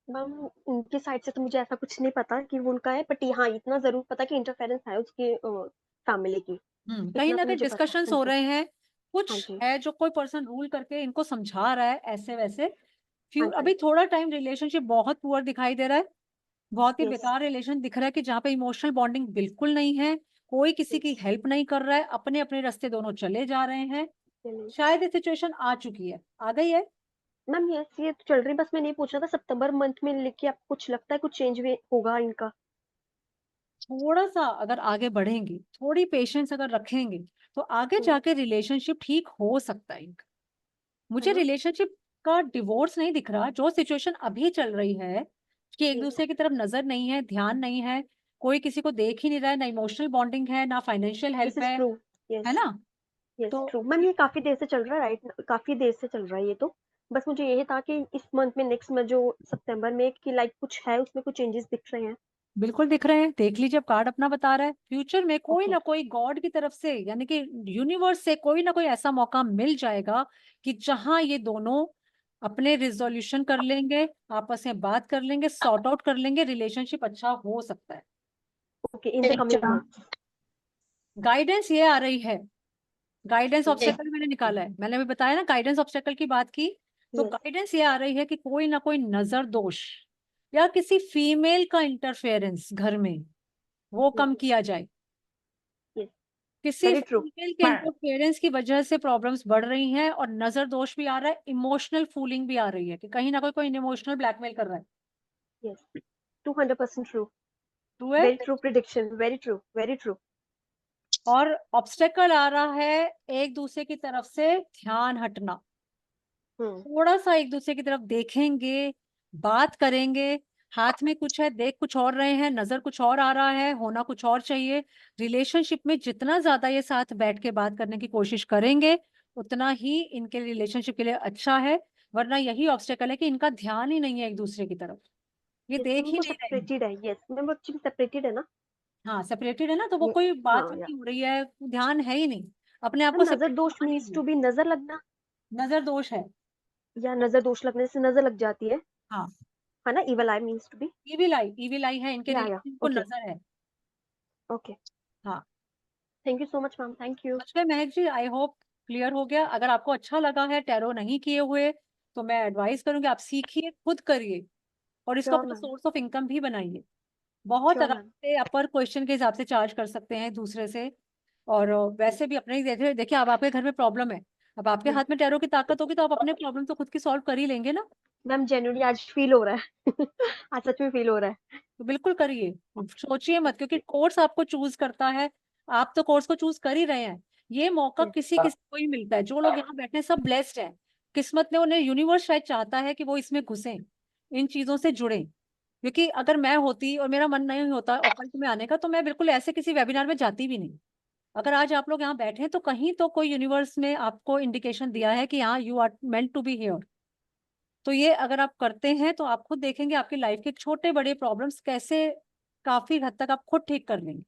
मैम उनकी साइड से तो मुझे ऐसा कुछ नहीं पता कि वो उनका है, बट हाँ इतना जरूर पता कि इंटरफेरेंस है उसकी फैमिली की, कहीं इतना ना तो कहीं मुझे पता है। डिस्कशंस हाँ हो जी, रहे हैं, हाँ कुछ जी, है जो कोई पर्सन रूल करके इनको समझा रहा है ऐसे वैसे। हाँ जी, अभी थोड़ा टाइम रिलेशनशिप बहुत पुअर दिखाई दे रहा है, बहुत ही यस, बेकार रिलेशन दिख रहा है, कि जहाँ पे इमोशनल बॉन्डिंग बिल्कुल नहीं है, कोई किसी की यस, हेल्प नहीं कर रहा है, अपने अपने रास्ते दोनों चले जा रहे हैं। शायद ये सिचुएशन आ चुकी है, आ गई है। मैम यस ये तो चल रही, बस मैं नहीं पूछना था सितंबर मंथ में लेके आप कुछ लगता है कुछ चेंज भी होगा इनका? थोड़ा सा अगर आगे बढ़ेंगे, थोड़ी पेशेंस अगर रखेंगे, तो आगे जाके रिलेशनशिप ठीक हो सकता है इनका। है मुझे ना, रिलेशनशिप का डिवोर्स नहीं दिख रहा, जो सिचुएशन अभी चल रही है कि एक यस, दूसरे की तरफ नजर नहीं है, ध्यान नहीं है, कोई किसी को देख ही नहीं रहा है, ना इमोशनल बॉन्डिंग है, ना financial this help is true, है यस, ना? यस तो ट्रू मैम, ये काफी देर से चल रहा है, राइट, काफी देर से चल रहा है ये तो, बस मुझे यही था कि इस मंथ में, नेक्स्ट मंथ जो सितंबर में, कि लाइक कुछ है उसमें कुछ चेंजेस दिख रहे हैं। बिल्कुल दिख रहे हैं, देख लीजिए, अब कार्ड अपना बता रहा है। फ्यूचर में कोई ना कोई गॉड की तरफ से, यानी कि यूनिवर्स से कोई ना कोई ऐसा मौका मिल जाएगा कि जहां ये दोनों अपने रिजोल्यूशन कर लेंगे, आपस में बात कर लेंगे, सॉर्ट आउट कर लेंगे, रिलेशनशिप अच्छा हो सकता है। Okay, in the coming months. Guidance ये आ रही है, गाइडेंस जी। ऑब्स्टेकल मैंने निकाला है, मैंने अभी बताया ना गाइडेंस ऑब्स्टेकल की बात की, तो Yes. गाइडेंस ये आ रही है कि कोई ना कोई नजर दोष या किसी फीमेल का इंटरफेरेंस घर में वो कम किया जाए। Yes. किसी Very true. फीमेल के इंटरफेरेंस की वजह से प्रॉब्लम्स बढ़ रही हैं और नजर दोष भी आ रहा है, इमोशनल फूलिंग भी आ रही है कि कहीं ना कोई इमोशनल ब्लैकमेल कर रहा है। Yes. 200% true. ट्रू है। Very true prediction. Very true. Very true. और ऑब्स्टेकल आ रहा है एक दूसरे की तरफ से ध्यान हटना, थोड़ा सा एक दूसरे की तरफ देखेंगे, बात करेंगे, हाथ में कुछ है, देख कुछ और रहे हैं, नजर कुछ और आ रहा है, होना कुछ और चाहिए। रिलेशनशिप में जितना ज्यादा ये साथ बैठ के बात करने की कोशिश करेंगे उतना ही इनके रिलेशनशिप के लिए अच्छा है, वरना यही ऑब्स्टेकल है कि इनका ध्यान ही नहीं है एक दूसरे की तरफ, ये Yes. देख मैम ही वो नहीं रहे हैं। separated है। Yes. मैम वो एक्चुअली separated है ना। हाँ, सेपरेटेड है ना, तो वो ये कोई बात हाँ या नहीं हो रही है, ध्यान है ही नहीं, अपने आप मैम को नजर सेपरेट दोष मान ही मीन्स नहीं टू है। बी नजर लगना नजर दोष है। या नजर दोष लगने से नजर लग जाती है हाँ, ना। evil eye means to be evil आई है, इनके या रिलेशन को ओके नजर है। ओके। हाँ, thank you so much ma'am. Thank you. अच्छा महक जी, आई होप क्लियर हो गया। अगर आपको अच्छा लगा है टैरो नहीं किए हुए तो मैं एडवाइस करूंगी आप सीखिए, खुद करिए और इसको श्योर अपना मैम। सोर्स ऑफ इनकम भी बनाइए। बहुत श्योर आराम मैम। से अपर क्वेश्चन के हिसाब से चार्ज कर सकते हैं दूसरे से, और वैसे भी अपने ही देखिए देखिए, अब आपके घर में प्रॉब्लम है, अब आपके हाथ में टैरो की ताकत होगी तो आप अपने प्रॉब्लम तो खुद की सॉल्व कर ही लेंगे ना। मैम जेन्युइनली आज फील हो रहा है आज सच में फील हो रहा है। तो बिल्कुल करिए, सोचिए मत, क्योंकि कोर्स आपको चूज करता है, आप तो कोर्स को चूज कर ही रहे हैं। ये मौका Yes. किसी किसी को ही मिलता है, जो लोग यहाँ बैठे हैं सब ब्लेस्ड हैं, किस्मत ने उन्हें, यूनिवर्स शायद चाहता है कि वो इसमें घुसे, इन चीजों से जुड़े। क्योंकि अगर मैं होती और मेरा मन नहीं होता ऑकल्ट में आने का तो मैं बिल्कुल ऐसे किसी वेबिनार में जाती भी नहीं। अगर आज आप लोग यहाँ बैठे हैं तो कहीं तो कोई यूनिवर्स ने आपको इंडिकेशन दिया है कि हाँ, you are meant to be here. तो ये अगर आप करते हैं तो आप खुद देखेंगे आपकी लाइफ के छोटे बड़े प्रॉब्लम्स कैसे काफी हद तक आप खुद ठीक कर लेंगे।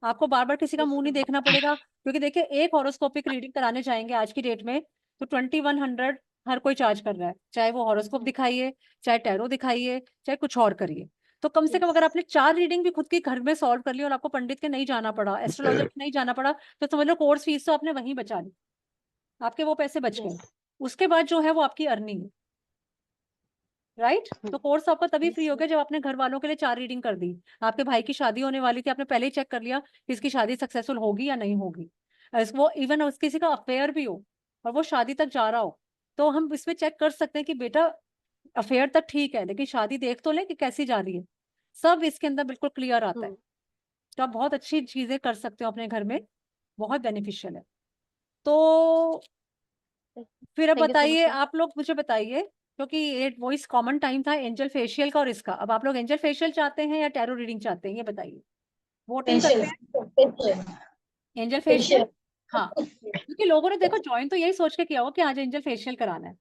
आपको बार बार किसी का Yes, मुंह नहीं ma'am. देखना पड़ेगा, क्योंकि देखिए एक हॉरोस्कोपिक रीडिंग कराने जाएंगे आज की डेट में तो 2100 हर कोई चार्ज कर रहा है, चाहे वो हॉरोस्कोप दिखाइए, चाहे टैरो दिखाइए, चाहे कुछ और करिए। तो कम से कम अगर Yes. आपने 4 रीडिंग भी खुद की घर में सॉल्व कर ली और आपको पंडित के नहीं जाना पड़ा, एस्ट्रोलॉजर के नहीं जाना पड़ा, तो समझ लो कोर्स फीस तो आपने वहीं बचा ली, आपके वो पैसे बच गए। Yes. उसके बाद जो है वो आपकी अर्निंग है, राइट। तो कोर्स आपका तभी फ्री Yes, हो ma'am. गया जब आपने घर वालों के लिए 4 रीडिंग कर दी। आपके भाई की शादी होने वाली थी, आपने पहले ही चेक कर लिया कि इसकी शादी सक्सेसफुल होगी या नहीं होगी। वो इवन उस किसी का अफेयर भी हो और वो शादी तक जा रहा हो, तो हम इसमें चेक कर सकते हैं कि बेटा अफेयर तक ठीक है लेकिन शादी देख तो ले कि कैसी जा रही है, सब इसके अंदर बिल्कुल क्लियर आता है। तो आप बहुत अच्छी चीजें कर सकते हो अपने घर में, बहुत बेनिफिशियल है। तो फिर अब Thank you so much, बताइए, ma'am. आप लोग मुझे बताइए, क्योंकि ये वॉइस कॉमन टाइम था एंजल फेशियल का और इसका, अब आप लोग एंजल फेशियल चाहते हैं या टैरो रीडिंग चाहते हैं, ये बताइए। वोटिंग करते हैं एंजल फेशियल। हाँ, क्योंकि लोगों ने देखो ज्वाइन तो यही सोच के किया हो कि आज एंजल फेशियल कराना है,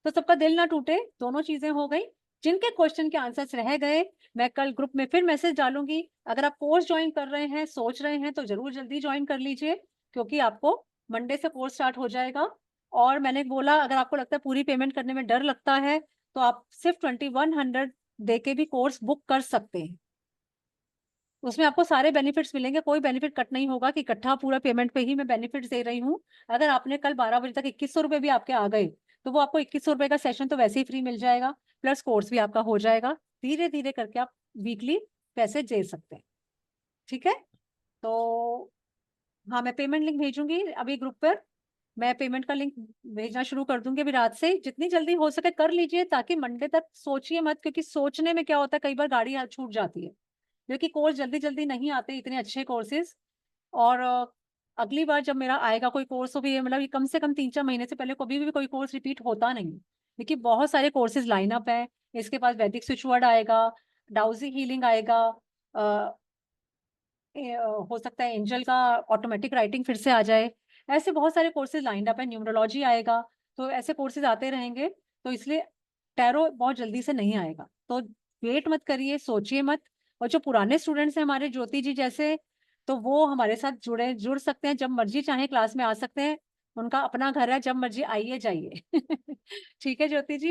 तो सबका दिल ना टूटे, दोनों चीजें हो गई। जिनके क्वेश्चन के आंसर्स रह गए मैं कल ग्रुप में फिर मैसेज डालूंगी। अगर आप कोर्स ज्वाइन कर रहे हैं, सोच रहे हैं, तो जरूर जल्दी ज्वाइन कर लीजिए, क्योंकि आपको मंडे से कोर्स स्टार्ट हो जाएगा। और मैंने बोला अगर आपको लगता है पूरी पेमेंट करने में डर लगता है तो आप सिर्फ 2100 दे के भी कोर्स बुक कर सकते हैं, उसमें आपको सारे बेनिफिट्स मिलेंगे, कोई बेनिफिट कट नहीं होगा कि इकट्ठा पूरा पेमेंट पे ही मैं बेनिफिट्स दे रही हूँ। अगर आपने कल 12 बजे तक 2100 रुपए भी आपके आ गए तो वो आपको 2100 रुपए का सेशन तो वैसे ही फ्री मिल जाएगा, प्लस कोर्स भी आपका हो जाएगा। धीरे धीरे करके आप वीकली पैसे दे सकते हैं, ठीक है। तो हाँ, मैं पेमेंट लिंक भेजूंगी अभी ग्रुप पर, मैं पेमेंट का लिंक भेजना शुरू कर दूंगी अभी रात से। जितनी जल्दी हो सके कर लीजिए, ताकि मंडे तक सोचिए मत, क्योंकि सोचने में क्या होता है कई बार गाड़ी छूट जाती है, क्योंकि कोर्स जल्दी जल्दी नहीं आते इतने अच्छे कोर्सेज। और अगली बार जब मेरा आएगा कोई कोर्स तो भी मतलब ये कम से कम 3-4 महीने से पहले कभी भी कोई कोर्स रिपीट होता नहीं, क्योंकि बहुत सारे कोर्सेज लाइन अप है। इसके पास वैदिक स्विच वर्ड आएगा, डाउजी हीलिंग आएगा, हो सकता है एंजल का ऑटोमेटिक राइटिंग फिर से आ जाए, ऐसे बहुत सारे कोर्सेज लाइन अप है, न्यूमरोलॉजी आएगा, तो ऐसे कोर्सेज आते रहेंगे। तो इसलिए टैरो बहुत जल्दी से नहीं आएगा, तो वेट मत करिए, सोचिए मत, और जो पुराने स्टूडेंट्स हैं हमारे ज्योति जी जैसे, तो वो हमारे साथ जुड़ सकते हैं, जब मर्जी चाहे क्लास में आ सकते हैं, उनका अपना घर है, जब मर्जी आइए जाइए। ठीक है ज्योति जी।